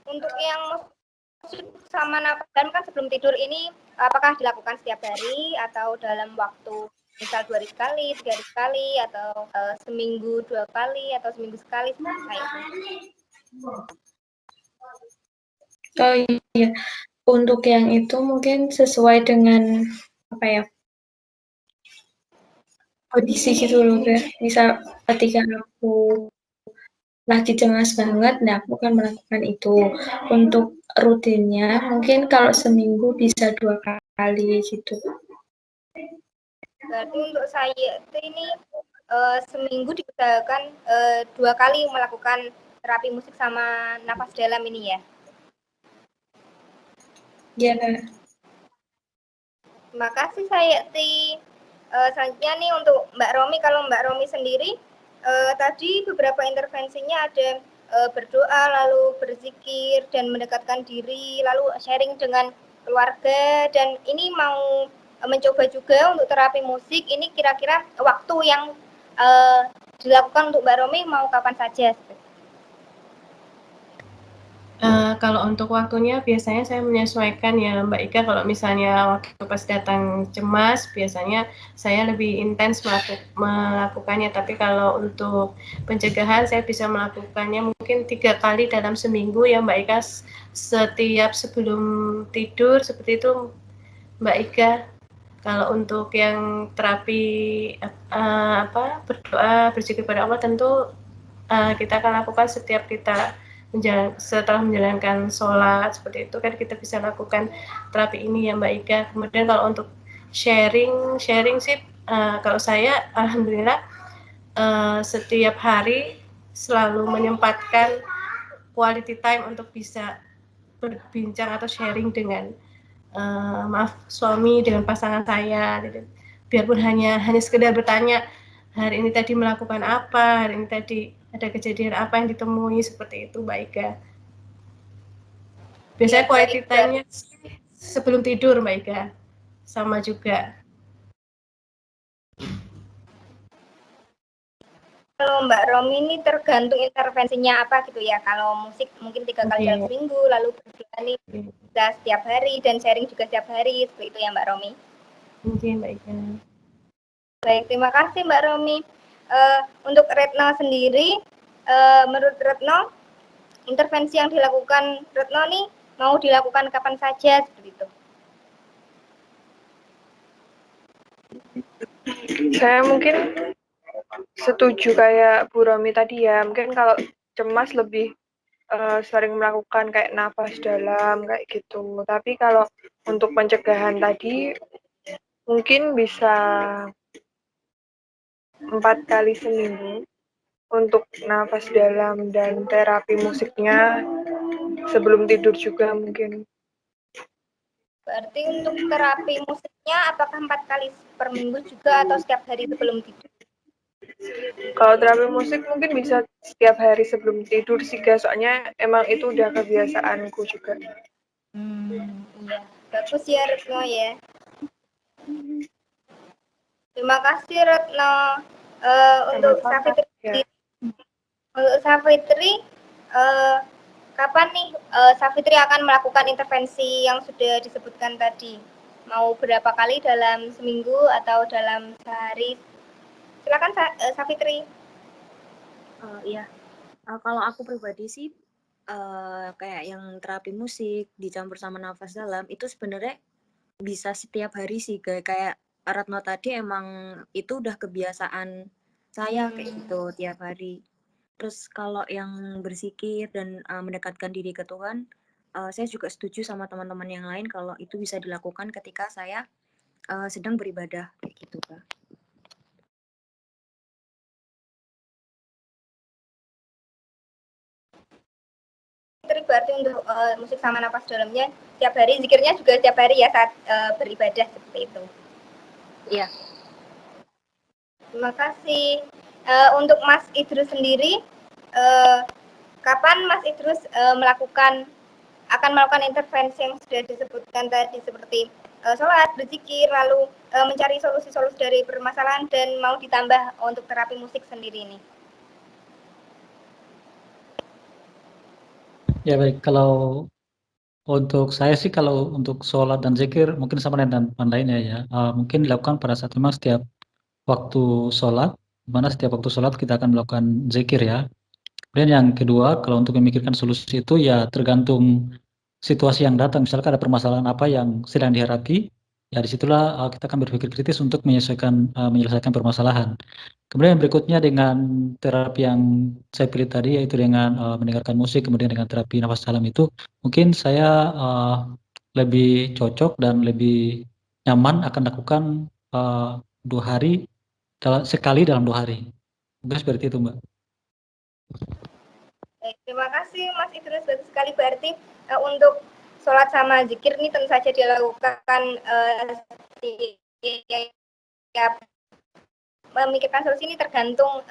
[SPEAKER 1] Untuk yang musik sama nafas dalam kan sebelum tidur ini apakah dilakukan setiap hari atau dalam waktu misal 2 hari sekali, 3 hari sekali, atau seminggu 2 kali, atau seminggu sekali seperti
[SPEAKER 3] Oh iya, untuk yang itu mungkin sesuai dengan apa ya, kondisi gitu loh, misal ketika aku lagi cemas banget, nah aku akan melakukan itu. Untuk rutinnya mungkin kalau seminggu bisa 2 kali gitu.
[SPEAKER 1] Berarti untuk saya ini seminggu diusahakan 2 kali melakukan terapi musik sama nafas dalam ini ya.
[SPEAKER 3] Ya.
[SPEAKER 1] Terima kasih Sayeti. Selanjutnya nih untuk Mbak Romi, kalau Mbak Romi sendiri tadi beberapa intervensinya ada berdoa, lalu berzikir dan mendekatkan diri, lalu sharing dengan keluarga, dan ini mau mencoba juga untuk terapi musik. Ini kira-kira waktu yang dilakukan untuk Mbak Romi mau kapan saja?
[SPEAKER 2] Kalau untuk waktunya biasanya saya menyesuaikan ya Mbak Ika, kalau misalnya waktu pas datang cemas biasanya saya lebih intens melakukannya, tapi kalau untuk pencegahan saya bisa melakukannya mungkin 3 kali dalam seminggu ya Mbak Ika, setiap sebelum tidur seperti itu Mbak Ika. Kalau untuk yang terapi berdoa, berzikir pada Allah tentu kita akan lakukan setiap kita setelah menjalankan sholat seperti itu kan kita bisa lakukan terapi ini ya Mbak Ika. Kemudian kalau untuk sharing sih kalau saya alhamdulillah setiap hari selalu menyempatkan quality time untuk bisa berbincang atau sharing dengan suami, dengan pasangan saya gitu. Biarpun hanya sekedar bertanya hari ini tadi melakukan apa, hari ini tadi ada kejadian apa yang ditemui, seperti itu Mbak Ika. Biasanya
[SPEAKER 1] Ya,
[SPEAKER 2] quality time-nya sebelum tidur Mbak Ika, sama juga.
[SPEAKER 1] Kalau Mbak Romi ini tergantung intervensinya apa gitu ya. Kalau musik mungkin 3 kali dalam seminggu, lalu berdoa nih bisa setiap hari, dan sharing juga setiap hari, seperti itu ya Mbak Romi.
[SPEAKER 2] Oke Mbak Ika.
[SPEAKER 1] Baik, terima kasih Mbak Romi. Untuk Retno sendiri, menurut Retno, intervensi yang dilakukan Retno nih mau dilakukan kapan saja seperti itu?
[SPEAKER 5] Saya mungkin setuju kayak Bu Romi tadi ya, mungkin kalau cemas lebih sering melakukan kayak nafas dalam kayak gitu. Tapi kalau untuk pencegahan tadi mungkin bisa 4 kali seminggu untuk nafas dalam dan terapi musiknya sebelum tidur juga mungkin.
[SPEAKER 1] Berarti untuk terapi musiknya apakah 4 kali per minggu juga atau setiap hari sebelum tidur?
[SPEAKER 5] Kalau terapi musik mungkin bisa setiap hari sebelum tidur sih guys, soalnya emang itu udah kebiasaanku juga.
[SPEAKER 1] Iya, bagus ya Retno ya. Terima kasih Retno. Untuk Safitri, kapan nih Safitri akan melakukan intervensi yang sudah disebutkan tadi? Mau berapa kali dalam seminggu atau dalam sehari? Silakan Safitri.
[SPEAKER 7] Iya, kalau aku pribadi sih kayak yang terapi musik dicampur sama nafas dalam itu sebenarnya bisa setiap hari sih, kayak Ratno tadi emang itu udah kebiasaan saya kayak gitu tiap hari. Terus kalau yang berzikir dan mendekatkan diri ke Tuhan, saya juga setuju sama teman-teman yang lain kalau itu bisa dilakukan ketika saya sedang beribadah kayak gitu, Kak.
[SPEAKER 1] Berarti untuk musik sama nafas dalamnya tiap hari, zikirnya juga tiap hari ya saat beribadah seperti itu.
[SPEAKER 7] Iya.
[SPEAKER 1] Terima kasih. Untuk Mas Idrus sendiri, kapan Mas Idrus akan melakukan intervensi yang sudah disebutkan tadi seperti sholat, berzikir, lalu mencari solusi-solusi dari permasalahan dan mau ditambah untuk terapi musik sendiri ini?
[SPEAKER 8] Ya baik, kalau untuk saya sih kalau untuk sholat dan zikir mungkin sama dengan lainnya ya. Mungkin dilakukan pada saat memang setiap waktu sholat, di mana setiap waktu sholat kita akan melakukan zikir ya. Kemudian yang kedua, kalau untuk memikirkan solusi itu ya tergantung situasi yang datang. Misalkan ada permasalahan apa yang sedang dihadapi, ya disitulah kita akan berpikir kritis untuk menyelesaikan permasalahan. Kemudian yang berikutnya dengan terapi yang saya pilih tadi, yaitu dengan mendengarkan musik, kemudian dengan terapi nafas dalam itu, mungkin saya lebih cocok dan lebih nyaman akan lakukan 2 hari sekali dalam 2 hari. Mungkin seperti itu, Mbak.
[SPEAKER 1] Baik, terima kasih Mas Idrus, bagus sekali. Berarti untuk sholat sama zikir ini tentu saja dilakukan setiap memikirkan solusi ini tergantung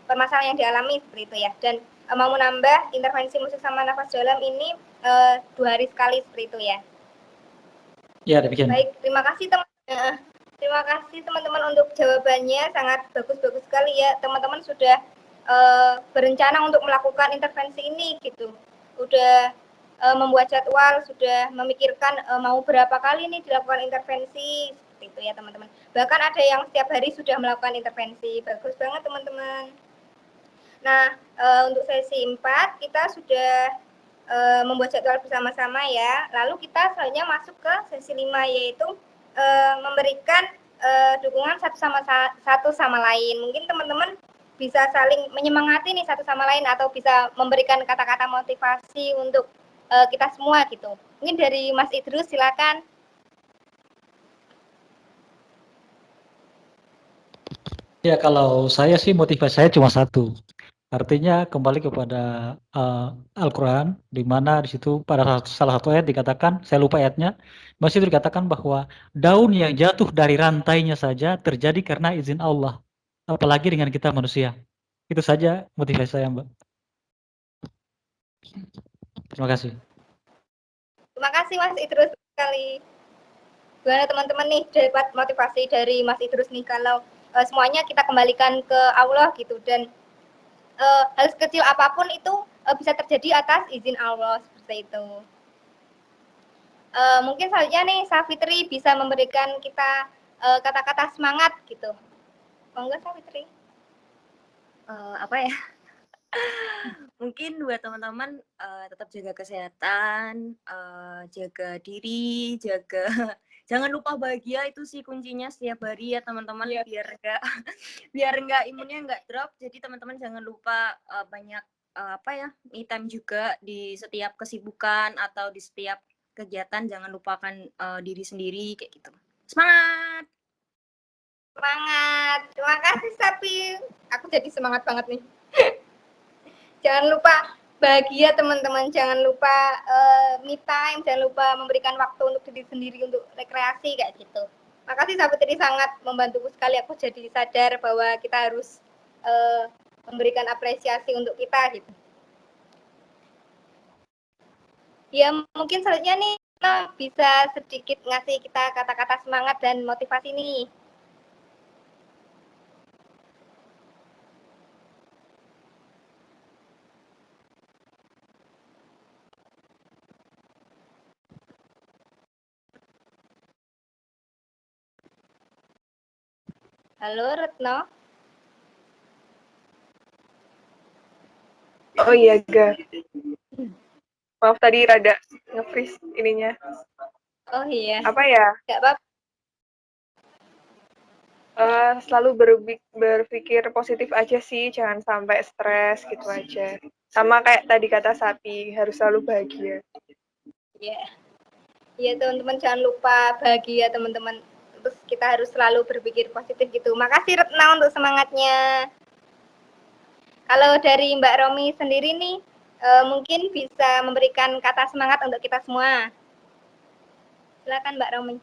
[SPEAKER 1] permasalahan yang dialami seperti itu ya. Dan mau menambah intervensi musik sama nafas dalam ini 2 hari sekali seperti itu ya.
[SPEAKER 8] Ya, demikian.
[SPEAKER 1] Baik, terima kasih teman-teman untuk jawabannya, sangat bagus-bagus sekali ya. Teman-teman sudah berencana untuk melakukan intervensi ini gitu. Udah membuat jadwal, sudah memikirkan mau berapa kali nih dilakukan intervensi seperti itu ya teman-teman. Bahkan ada yang setiap hari sudah melakukan intervensi. Bagus banget teman-teman. Nah, untuk sesi 4 kita sudah membuat jadwal bersama-sama ya. Lalu kita selanjutnya masuk ke sesi 5 yaitu memberikan dukungan satu sama lain. Mungkin teman-teman bisa saling menyemangati nih satu sama lain atau bisa memberikan kata-kata motivasi untuk kita semua gitu. Mungkin dari Mas Idrus silakan.
[SPEAKER 8] Ya, kalau saya sih motivasi saya cuma satu. Artinya kembali kepada Al-Quran, di mana di situ pada salah satu ayat dikatakan, saya lupa ayatnya, masih itu dikatakan bahwa daun yang jatuh dari rantainya saja terjadi karena izin Allah. Apalagi dengan kita manusia. Itu saja motivasi saya, Mbak. Terima kasih.
[SPEAKER 1] Terima kasih Mas Idrus sekali. Gimana teman-teman nih dapat motivasi dari Mas Idrus nih kalau semuanya kita kembalikan ke Allah gitu dan hal sekecil apapun itu bisa terjadi atas izin Allah seperti itu. Mungkin selanjutnya nih Safitri bisa memberikan kita kata-kata semangat gitu. Monggo Safitri.
[SPEAKER 7] Apa ya? Mungkin buat teman-teman tetap jaga kesehatan, jaga diri, jangan lupa bahagia, itu sih kuncinya setiap hari ya teman-teman, biar nggak imunnya nggak drop. Jadi teman-teman jangan lupa banyak me time juga di setiap kesibukan atau di setiap kegiatan, jangan lupakan diri sendiri kayak gitu. Semangat!
[SPEAKER 1] Semangat. Terima kasih Sapi. Aku jadi semangat banget nih. Jangan lupa bahagia teman-teman, jangan lupa me time, jangan lupa memberikan waktu untuk diri sendiri untuk rekreasi kayak gitu. Makasih Safitri, sangat membantuku sekali. Aku jadi sadar bahwa kita harus memberikan apresiasi untuk kita gitu. Ya mungkin selanjutnya nih bisa sedikit ngasih kita kata-kata semangat dan motivasi nih. Halo Retno.
[SPEAKER 5] Oh iya, Ga. Maaf tadi rada nge-freeze ininya.
[SPEAKER 1] Oh iya.
[SPEAKER 5] Apa ya?
[SPEAKER 1] Nggak apa-apa.
[SPEAKER 5] Selalu berpikir positif aja sih, jangan sampai stres gitu aja. Sama kayak tadi kata Sapi, harus selalu bahagia.
[SPEAKER 1] Iya. Iya teman-teman, jangan lupa bahagia teman-teman. Terus kita harus selalu berpikir positif gitu. Makasih Retno untuk semangatnya. Kalau dari Mbak Romi sendiri nih, mungkin bisa memberikan kata semangat untuk kita semua. Silakan Mbak Romi.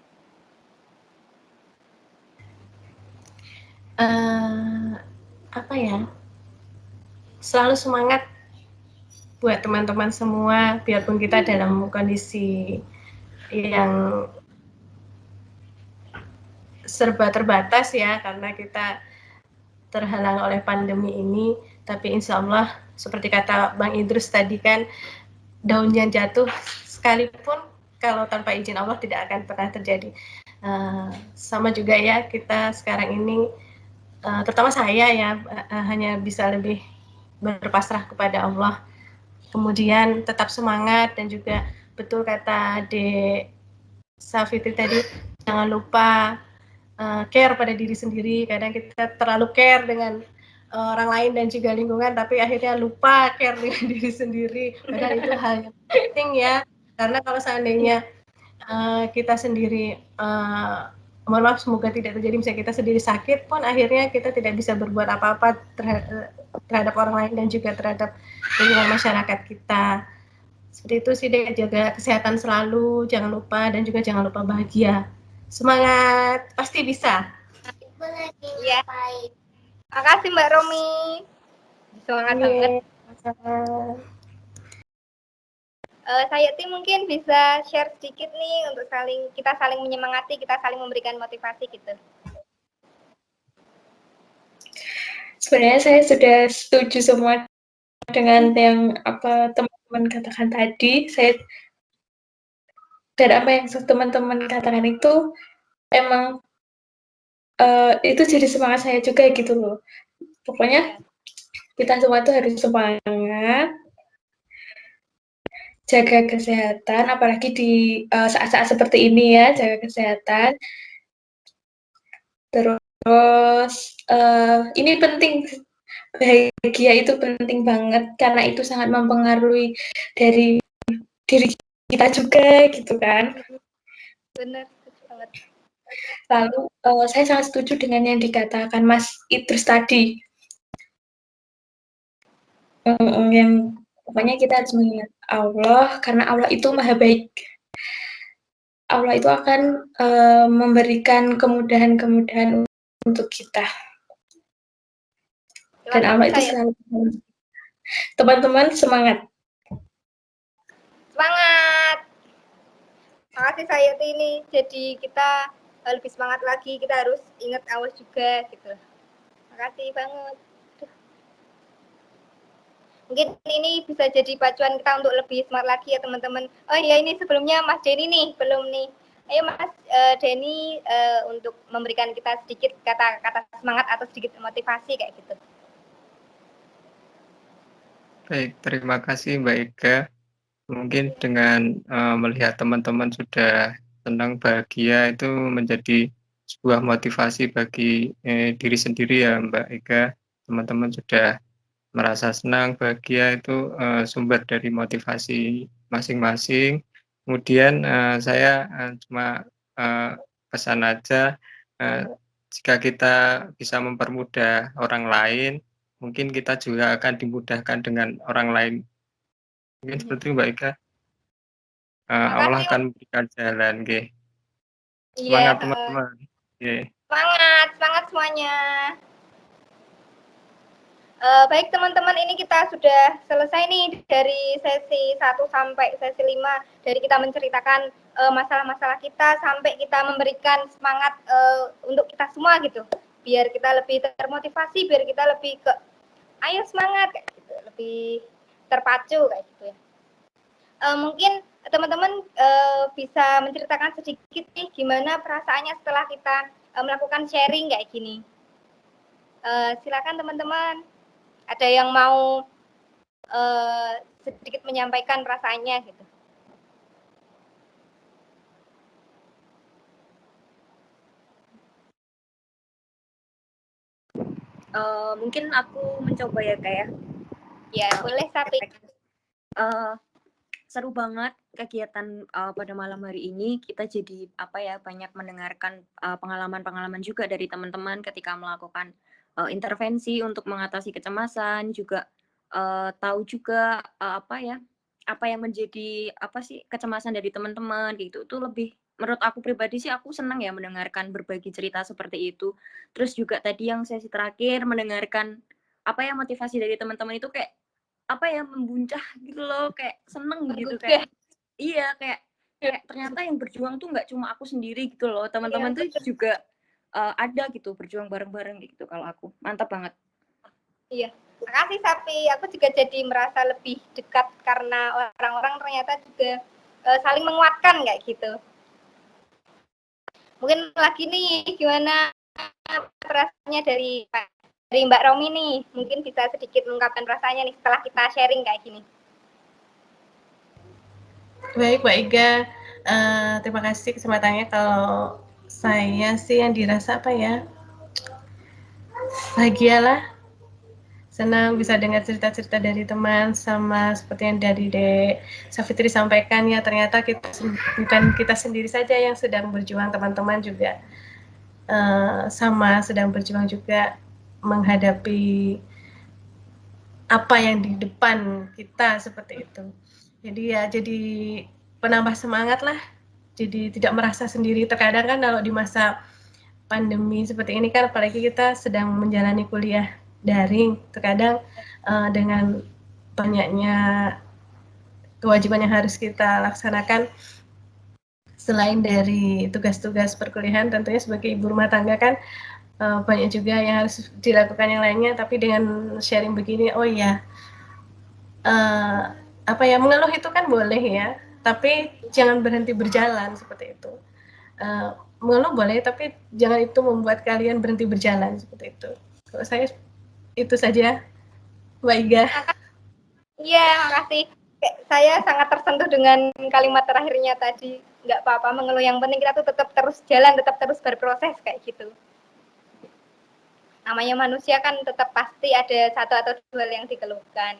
[SPEAKER 2] Apa ya? Selalu semangat buat teman-teman semua, biarpun kita dalam kondisi yang serba terbatas ya, karena kita terhalang oleh pandemi ini, tapi insya Allah seperti kata Bang Idrus tadi kan, daun yang jatuh sekalipun kalau tanpa izin Allah tidak akan pernah terjadi. Sama juga ya, kita sekarang ini terutama saya ya hanya bisa lebih berpasrah kepada Allah, kemudian tetap semangat, dan juga betul kata Dek Safitri tadi, jangan lupa care pada diri sendiri. Kadang kita terlalu care dengan orang lain dan juga lingkungan, tapi akhirnya lupa care dengan diri sendiri. Padahal itu hal yang penting ya, karena kalau seandainya kita sendiri mohon maaf, semoga tidak terjadi, misalnya kita sendiri sakit pun akhirnya kita tidak bisa berbuat apa-apa terhadap orang lain dan juga terhadap lingkungan masyarakat kita. Seperti itu sih deh, jaga kesehatan selalu, jangan lupa, dan juga jangan lupa bahagia. Semangat, pasti bisa.
[SPEAKER 1] Iya. Makasih Mbak Romi. Semangat banget. Saya mungkin bisa share sedikit nih untuk kita saling menyemangati, kita saling memberikan motivasi gitu.
[SPEAKER 3] Sebenarnya saya sudah setuju semua dengan yang apa teman-teman katakan tadi. Dan apa yang teman-teman katakan itu emang itu jadi semangat saya juga gitu loh. Pokoknya kita semua tuh harus semangat, jaga kesehatan, apalagi di saat-saat seperti ini ya, jaga kesehatan. Terus ini penting, bahagia itu penting banget karena itu sangat mempengaruhi dari diri kita juga gitu kan.
[SPEAKER 1] Benar banget.
[SPEAKER 3] Lalu saya sangat setuju dengan yang dikatakan Mas Idrus tadi. Yang pokoknya kita harus mengingat Allah karena Allah itu maha baik. Allah itu akan memberikan kemudahan-kemudahan untuk kita. Dan Allah itu selalu teman-teman semangat.
[SPEAKER 1] Semangat. Makasih saya ini. Jadi kita lebih semangat lagi. Kita harus ingat Allah juga gitu. Makasih banget. Mungkin ini bisa jadi pacuan kita untuk lebih semangat lagi ya teman-teman. Oh iya, ini sebelumnya Mas Denny nih, belum nih. Ayo Mas Denny untuk memberikan kita sedikit kata-kata semangat atau sedikit motivasi kayak gitu.
[SPEAKER 6] Baik, terima kasih Mbak Ega. Mungkin dengan melihat teman-teman sudah senang, bahagia, itu menjadi sebuah motivasi bagi diri sendiri ya Mbak Ega. Teman-teman sudah merasa senang, bahagia, itu sumber dari motivasi masing-masing. Kemudian saya cuma pesan aja, jika kita bisa mempermudah orang lain, mungkin kita juga akan dimudahkan dengan orang lain. Mungkin seperti itu Mbak Ika. Allah akan memberikan jalan, nggih. Semangat teman-teman.
[SPEAKER 1] Semangat semuanya. Baik teman-teman, ini kita sudah selesai nih dari sesi 1 sampai sesi 5, dari kita menceritakan masalah-masalah kita sampai kita memberikan semangat untuk kita semua gitu, biar kita lebih termotivasi, biar kita lebih ayo semangat kayak gitu, lebih terpacu kayak gitu ya. Mungkin teman-teman bisa menceritakan sedikit nih gimana perasaannya setelah kita melakukan sharing kayak gini. Silakan teman-teman. Ada yang mau sedikit menyampaikan perasaannya gitu.
[SPEAKER 7] Mungkin aku mencoba ya kayak
[SPEAKER 1] Ya, boleh Sapi.
[SPEAKER 7] Seru banget kegiatan pada malam hari ini. Kita jadi banyak mendengarkan pengalaman-pengalaman juga dari teman-teman ketika melakukan intervensi untuk mengatasi kecemasan, juga tahu juga apa yang menjadi kecemasan dari teman-teman gitu. Itu lebih menurut aku pribadi sih, aku senang ya mendengarkan berbagi cerita seperti itu. Terus juga tadi yang sesi terakhir mendengarkan motivasi dari teman-teman itu kayak membuncah gitu loh, kayak seneng gitu, kayak iya kayak ternyata yang berjuang tuh nggak cuma aku sendiri gitu loh, teman-teman tuh juga ada gitu berjuang bareng-bareng gitu. Kalau aku mantap banget.
[SPEAKER 1] Iya, makasih Sapi. Aku juga jadi merasa lebih dekat karena orang-orang ternyata juga saling menguatkan kayak gitu. Mungkin lagi nih gimana perasaannya dari Mbak Romi nih, mungkin bisa sedikit mengungkapkan perasaannya nih setelah kita sharing kayak gini.
[SPEAKER 2] Baik, Mbak Iga, terima kasih kesempatannya. Kalau saya sih yang dirasa bahagialah, senang bisa dengar cerita-cerita dari teman, sama seperti yang dari Dek Safitri sampaikan ya, ternyata bukan kita sendiri saja yang sedang berjuang, teman-teman juga sama sedang berjuang juga menghadapi apa yang di depan kita seperti itu. Jadi penambah semangat lah. Jadi tidak merasa sendiri. Terkadang kan kalau di masa pandemi seperti ini kan, apalagi kita sedang menjalani kuliah daring, terkadang dengan banyaknya kewajiban yang harus kita laksanakan, selain dari tugas-tugas perkuliahan, tentunya sebagai ibu rumah tangga kan banyak juga yang harus dilakukan yang lainnya. Tapi dengan sharing begini, oh iya, mengeluh itu kan boleh ya, tapi jangan berhenti berjalan seperti itu. Mengeluh boleh, tapi jangan itu membuat kalian berhenti berjalan seperti itu. Kalau saya itu saja, Mbak Iga.
[SPEAKER 1] Iya, makasih. Saya sangat tersentuh dengan kalimat terakhirnya tadi. Nggak apa-apa mengeluh, yang penting kita tuh tetap terus jalan, tetap terus berproses kayak gitu. Namanya manusia kan tetap pasti ada satu atau dua yang dikeluhkan.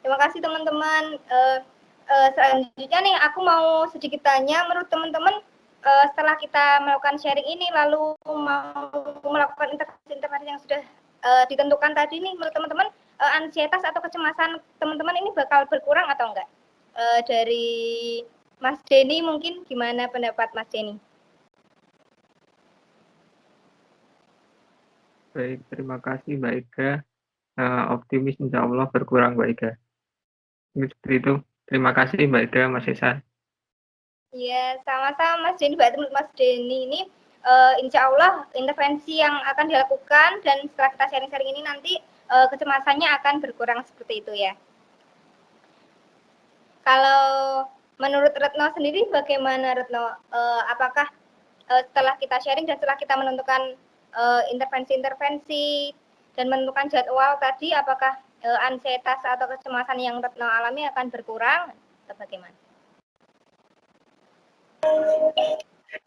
[SPEAKER 1] Terima kasih teman-teman. Selanjutnya nih aku mau sedikit tanya, menurut teman-teman setelah kita melakukan sharing ini lalu mau melakukan intervensi yang sudah ditentukan tadi nih, menurut teman-teman ansietas atau kecemasan teman-teman ini bakal berkurang atau enggak? Dari Mas Denny mungkin, gimana pendapat Mas Denny?
[SPEAKER 6] Baik, terima kasih Mbak Ika. Optimis insya Allah berkurang Mbak Ika. Seperti itu. Terima kasih Mbak Ika, Mas Isan.
[SPEAKER 1] Iya, sama-sama Mas Denny. Berarti menurut Mas Denny ini insya Allah intervensi yang akan dilakukan dan setelah kita sharing-sharing ini nanti kecemasannya akan berkurang seperti itu ya. Kalau menurut Retno sendiri bagaimana Retno? Apakah setelah kita sharing dan setelah kita menentukan intervensi-intervensi dan menentukan jadwal tadi, apakah ansietas atau kecemasan yang Retno alami akan berkurang atau bagaimana?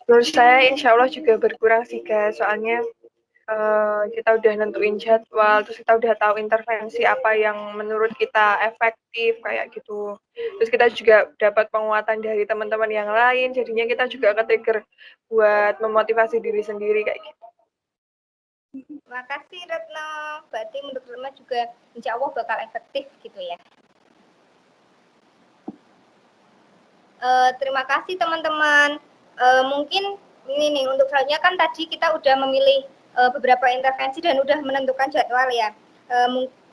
[SPEAKER 5] Menurut saya insya Allah juga berkurang sih guys, soalnya kita udah nentuin jadwal, terus kita udah tahu intervensi apa yang menurut kita efektif kayak gitu. Terus kita juga dapat penguatan dari teman-teman yang lain, jadinya kita juga ke-trigger buat memotivasi diri sendiri kayak gitu.
[SPEAKER 1] Makasih Retno. Berarti menurut Retno juga insya Allah bakal efektif gitu ya. Terima kasih teman-teman. Mungkin ini nih untuk selanjutnya kan tadi kita udah memilih beberapa intervensi dan udah menentukan jadwal ya.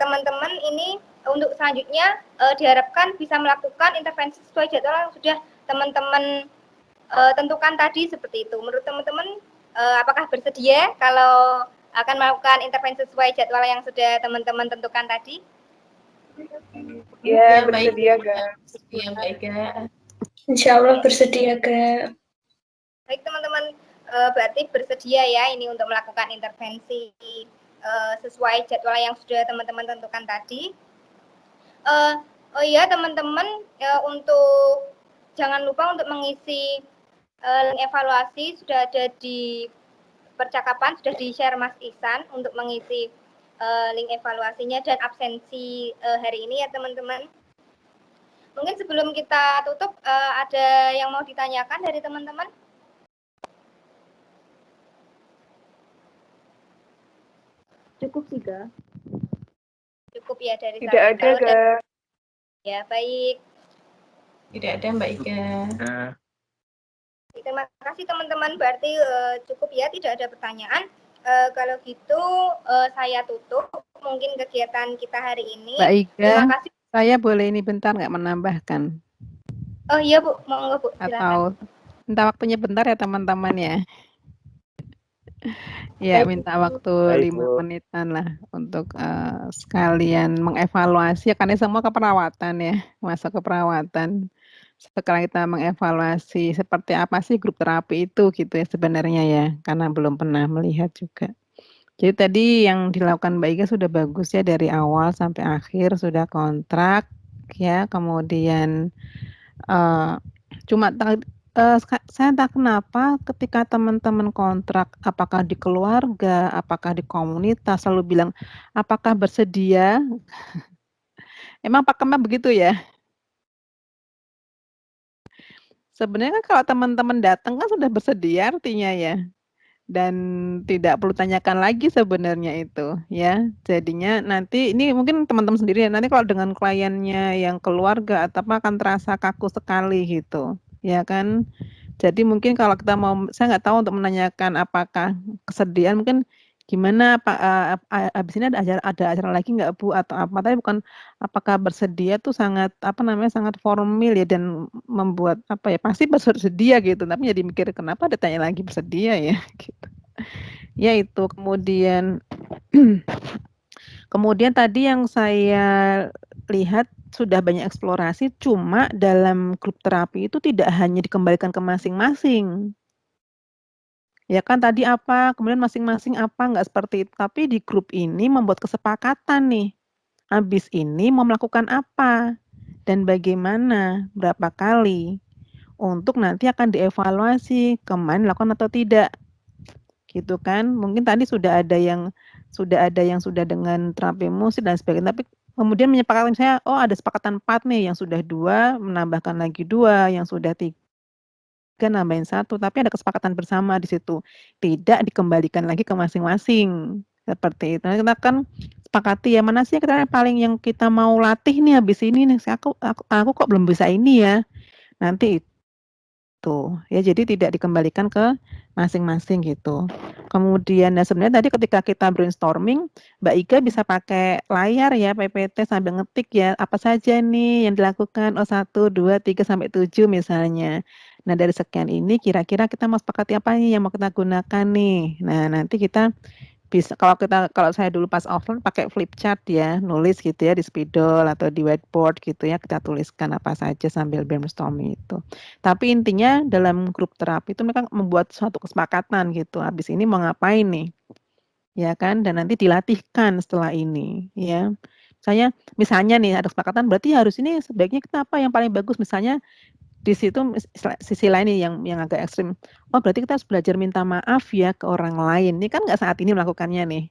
[SPEAKER 1] Teman-teman ini untuk selanjutnya diharapkan bisa melakukan intervensi sesuai jadwal yang sudah teman-teman tentukan tadi seperti itu. Menurut teman-teman apakah bersedia kalau akan melakukan intervensi sesuai jadwal yang sudah teman-teman tentukan tadi?
[SPEAKER 5] Ya, bersedia guys.
[SPEAKER 2] Ya, baik ya.
[SPEAKER 3] Insya Allah bersedia, Kak.
[SPEAKER 1] Baik teman-teman, berarti bersedia ya ini untuk melakukan intervensi. sesuai jadwal yang sudah teman-teman tentukan tadi. Oh iya teman-teman, untuk jangan lupa untuk mengisi link evaluasi sudah ada di percakapan, sudah di-share Mas Ihsan untuk mengisi link evaluasinya dan absensi hari ini ya teman-teman. Mungkin sebelum kita tutup, ada yang mau ditanyakan dari teman-teman?
[SPEAKER 7] Cukup sih, Ga.
[SPEAKER 1] Cukup ya dari
[SPEAKER 5] Tidak
[SPEAKER 1] saya.
[SPEAKER 5] ada,
[SPEAKER 1] Kalau
[SPEAKER 5] Ga.
[SPEAKER 1] ya baik.
[SPEAKER 2] Tidak ada Mbak Ika.
[SPEAKER 6] Nah,
[SPEAKER 1] Terima kasih teman-teman. Berarti cukup ya, tidak ada pertanyaan. Kalau gitu saya tutup mungkin kegiatan kita hari ini.
[SPEAKER 9] Mbak Ika,
[SPEAKER 1] Terima kasih.
[SPEAKER 9] saya boleh ini bentar nggak menambahkan?
[SPEAKER 1] Oh iya Bu, mau nggak Bu? Silakan.
[SPEAKER 9] Atau minta waktunya bentar ya teman-teman ya. Ya, minta waktu
[SPEAKER 4] Baik,
[SPEAKER 9] 5
[SPEAKER 4] Bu.
[SPEAKER 9] menitan lah untuk sekalian mengevaluasi, karena semua keperawatan ya, masuk keperawatan. Sekarang kita mengevaluasi seperti apa sih grup terapi itu gitu ya sebenarnya ya, karena belum pernah melihat juga. Jadi tadi yang dilakukan Mbak Ika sudah bagus ya, dari awal sampai akhir sudah kontrak ya, kemudian cuma saya entah kenapa ketika teman-teman kontrak, apakah di keluarga, apakah di komunitas, selalu bilang, apakah bersedia? Emang pakemnya begitu ya? Sebenarnya kan kalau teman-teman datang kan sudah bersedia artinya ya. Dan tidak perlu tanyakan lagi sebenarnya itu ya. Jadinya nanti ini mungkin teman-teman sendiri ya, nanti kalau dengan kliennya yang keluarga atau apa akan terasa kaku sekali gitu. Ya kan? Jadi mungkin kalau kita mau, saya nggak tahu untuk menanyakan apakah kesediaan, mungkin gimana Pak, habis ini ada acara lagi nggak Bu atau apa, tapi bukan apakah bersedia tuh sangat apa namanya, sangat formal ya dan membuat apa ya, pasti bersedia gitu, tapi jadi mikir kenapa ditanya lagi bersedia ya gitu. Ya itu, kemudian kemudian tadi yang saya lihat sudah banyak eksplorasi, cuma dalam grup terapi itu tidak hanya dikembalikan ke masing-masing. Ya kan tadi apa, kemudian masing-masing apa, nggak seperti itu. Tapi di grup ini membuat kesepakatan nih, habis ini mau melakukan apa, dan bagaimana, berapa kali, untuk nanti akan dievaluasi, kemarin dilakukan atau tidak. Gitu kan, mungkin tadi sudah ada yang sudah dengan terapi musik dan sebagainya, tapi kemudian menyepakati misalnya, oh ada sepakatan 4 nih, yang sudah 2 menambahkan lagi 2, yang sudah 3 nambahin 1, tapi ada kesepakatan bersama di situ. Tidak dikembalikan lagi ke masing-masing, seperti itu. Nah, kita kan sepakati ya, mana sih yang paling yang kita mau latih nih habis ini nih, aku kok belum bisa ini ya. Nanti itu, ya jadi tidak dikembalikan ke masing-masing gitu. Kemudian nah sebenarnya tadi ketika kita brainstorming, Mbak Ika bisa pakai layar ya, PPT sambil ngetik ya, apa saja nih yang dilakukan, oh 1, 2, 3, sampai 7 misalnya. Nah dari sekian ini kira-kira kita mau sepakati apa nih yang mau kita gunakan nih. Nah nanti kita bisa, kalau saya dulu pas offline pakai flip chart ya, nulis gitu ya di spidol atau di whiteboard gitu ya, kita tuliskan apa saja sambil brainstorming itu. Tapi intinya dalam grup terapi itu mereka membuat suatu kesepakatan gitu, habis ini mau ngapain nih, ya kan, dan nanti dilatihkan setelah ini ya. Misalnya nih ada kesepakatan, berarti harus ini sebaiknya kita apa yang paling bagus, misalnya di situ sisi lain nih yang agak ekstrim. Oh berarti kita harus belajar minta maaf ya ke orang lain. Ini kan nggak saat ini melakukannya nih.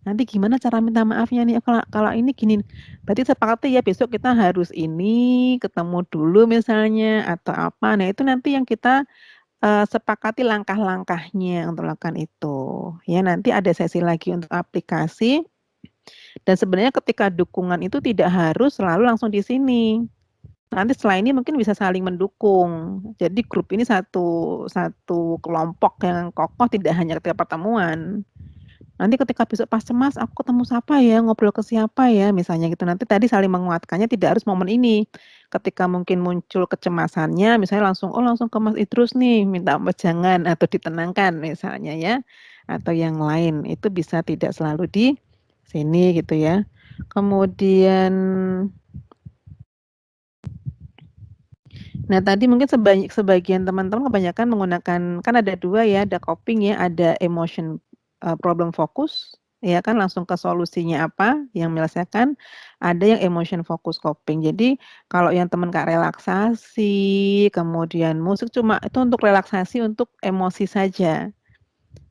[SPEAKER 9] Nanti gimana cara minta maafnya nih? Kalau ini gini, berarti sepakati ya besok kita harus ini ketemu dulu misalnya atau apa. Nah itu nanti yang kita sepakati langkah-langkahnya untuk melakukan itu. Ya nanti ada sesi lagi untuk aplikasi. Dan sebenarnya ketika dukungan itu tidak harus selalu langsung di sini. Nanti setelah ini mungkin bisa saling mendukung. Jadi grup ini satu kelompok yang kokoh tidak hanya ketika pertemuan. Nanti ketika besok pas cemas, aku ketemu siapa ya, ngobrol ke siapa ya, misalnya gitu. Nanti tadi saling menguatkannya tidak harus momen ini. Ketika mungkin muncul kecemasannya, misalnya langsung ke Mas Idrus nih, minta wejangan atau ditenangkan misalnya ya. Atau yang lain, itu bisa tidak selalu di sini gitu ya. Kemudian nah tadi mungkin sebagian teman-teman kebanyakan menggunakan, kan ada 2 ya, ada coping ya, ada emotion problem focus ya kan langsung ke solusinya apa yang menyelesaikan, ada yang emotion focus coping. Jadi kalau yang teman Kak relaksasi, kemudian musik cuma itu untuk relaksasi untuk emosi saja.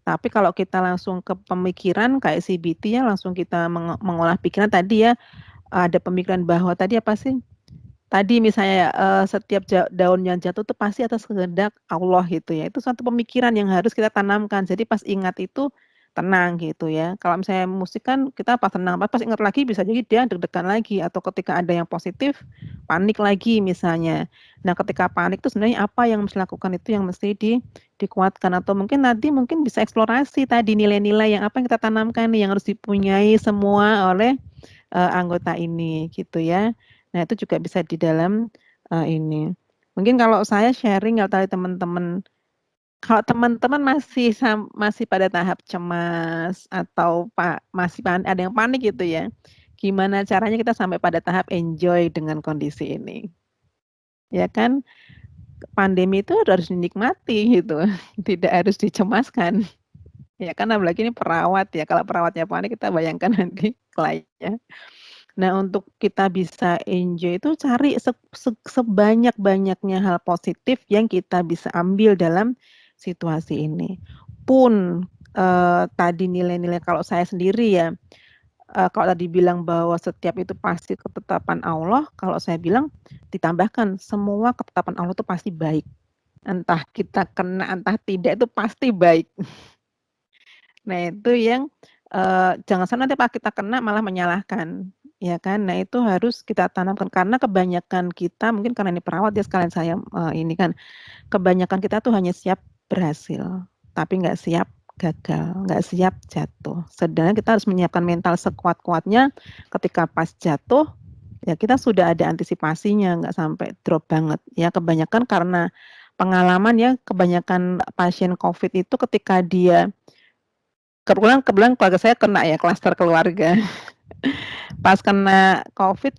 [SPEAKER 9] Tapi kalau kita langsung ke pemikiran kayak CBT ya langsung kita mengolah pikiran tadi ya, ada pemikiran bahwa tadi apa sih? Tadi misalnya, setiap daun yang jatuh tuh pasti atas kehendak Allah gitu ya, itu suatu pemikiran yang harus kita tanamkan. Jadi pas ingat itu tenang gitu ya. Kalau misalnya musik kan kita pas tenang, pas ingat lagi bisa jadi dia deg-degan lagi atau ketika ada yang positif, panik lagi misalnya. Nah ketika panik itu sebenarnya apa yang mesti lakukan itu yang mesti dikuatkan atau mungkin nanti mungkin bisa eksplorasi tadi nilai-nilai yang apa yang kita tanamkan nih yang harus dipunyai semua oleh, anggota ini gitu ya. Nah, itu juga bisa di dalam, ini. Mungkin kalau saya sharing kalau tadi teman-teman kalau teman-teman masih pada tahap cemas atau masih ada yang panik gitu ya, gimana caranya kita sampai pada tahap enjoy dengan kondisi ini? Ya kan, pandemi itu harus dinikmati gitu, tidak harus dicemaskan. Ya kan apalagi ini perawat ya, kalau perawatnya panik kita bayangkan nanti kliennya. Nah, untuk kita bisa enjoy itu cari sebanyak-banyaknya hal positif yang kita bisa ambil dalam situasi ini. Pun, tadi nilai-nilai kalau saya sendiri ya, kalau tadi bilang bahwa setiap itu pasti ketetapan Allah, kalau saya bilang ditambahkan semua ketetapan Allah itu pasti baik. Entah kita kena, entah tidak itu pasti baik. Nah itu yang, jangan sampai nanti pas kita kena malah menyalahkan, ya kan. Nah itu harus kita tanamkan karena kebanyakan kita mungkin karena ini perawat ya sekalian saya, ini kan, kebanyakan kita tuh hanya siap berhasil, tapi nggak siap gagal, nggak siap jatuh. Sedangkan kita harus menyiapkan mental sekuat-kuatnya ketika pas jatuh, ya kita sudah ada antisipasinya, nggak sampai drop banget. Ya kebanyakan karena pengalaman ya, kebanyakan pasien COVID itu ketika dia kebetulan keluarga saya kena ya, klaster keluarga. Pas kena COVID,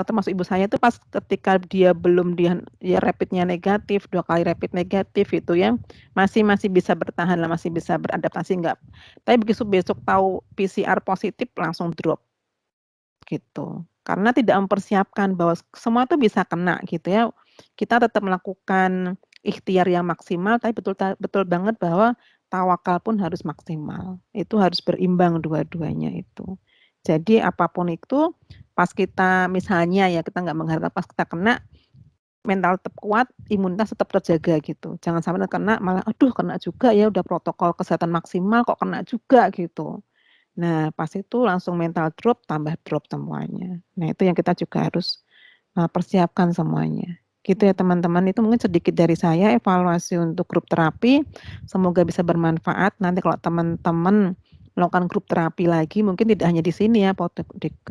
[SPEAKER 9] termasuk ibu saya itu pas ketika dia belum ya rapid-nya negatif, 2 kali rapid negatif itu ya, masih bisa bertahan lah, masih bisa beradaptasi enggak. Tapi begitu besok tahu PCR positif langsung drop, gitu. Karena tidak mempersiapkan bahwa semua itu bisa kena gitu ya. Kita tetap melakukan ikhtiar yang maksimal, tapi betul banget bahwa tawakal pun harus maksimal. Itu harus berimbang dua-duanya itu. Jadi apapun itu, pas kita misalnya ya kita nggak mengharapkan pas kita kena, mental tetap kuat, imunitas tetap terjaga gitu. Jangan sampai kena malah, aduh kena juga ya udah protokol kesehatan maksimal kok kena juga gitu. Nah pas itu langsung mental drop, tambah drop semuanya. Nah itu yang kita juga harus, persiapkan semuanya. Gitu ya teman-teman, itu mungkin sedikit dari saya evaluasi untuk grup terapi, semoga bisa bermanfaat. Nanti kalau teman-teman melakukan grup terapi lagi, mungkin tidak hanya di sini ya,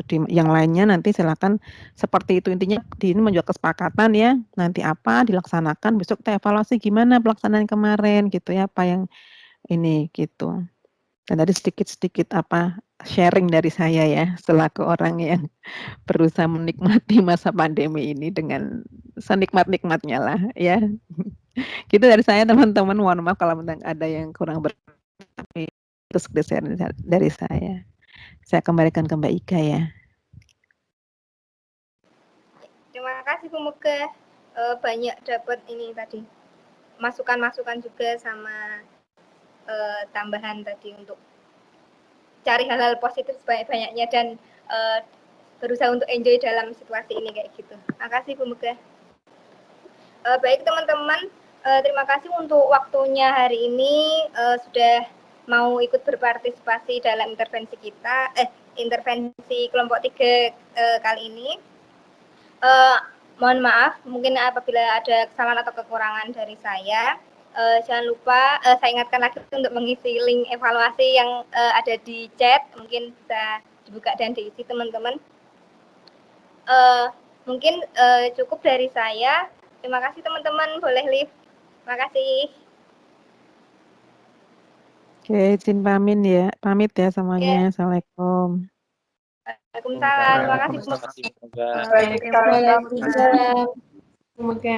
[SPEAKER 9] di yang lainnya nanti silakan seperti itu. Intinya di ini menjual kesepakatan ya, nanti apa dilaksanakan, besok kita evaluasi gimana pelaksanaan kemarin gitu ya, apa yang ini gitu. Dan tadi sedikit-sedikit sharing dari saya ya, selaku orang yang berusaha menikmati masa pandemi ini dengan senikmat-nikmatnya lah ya. Gitu dari saya teman-teman, mohon maaf kalau ada yang kurang tapi itu sharing dari saya. Saya kembalikan ke Mbak Ika ya.
[SPEAKER 1] Terima kasih Bu Muga, banyak dapat ini tadi, masukan-masukan juga sama tambahan tadi untuk cari hal-hal positif sebanyak-banyaknya dan berusaha untuk enjoy dalam situasi ini kayak gitu. Makasih Bu Muga. Baik teman-teman, terima kasih untuk waktunya hari ini, sudah mau ikut berpartisipasi dalam intervensi kita, intervensi kelompok 3 kali ini. Mohon maaf mungkin apabila ada kesalahan atau kekurangan dari saya. Jangan lupa saya ingatkan lagi untuk mengisi link evaluasi yang ada di chat, mungkin bisa dibuka dan diisi teman-teman. Mungkin cukup dari saya. Terima kasih teman-teman, boleh live. Terima kasih.
[SPEAKER 9] Oke, izin pamit ya semuanya. Assalamualaikum.
[SPEAKER 1] Waalaikumsalam. Terima kasih.
[SPEAKER 3] Waalaikumsalam.
[SPEAKER 2] Semoga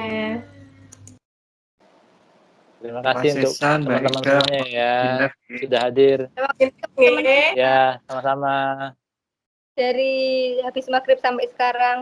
[SPEAKER 4] Terima
[SPEAKER 6] Pak
[SPEAKER 4] kasih untuk
[SPEAKER 6] Sesan, Mbak
[SPEAKER 4] teman-teman
[SPEAKER 6] Ika,
[SPEAKER 4] semuanya ya
[SPEAKER 6] Dinar.
[SPEAKER 4] sudah hadir.
[SPEAKER 1] Terima kasih teman-teman
[SPEAKER 4] Ya, sama-sama.
[SPEAKER 1] dari habis maghrib sampai sekarang.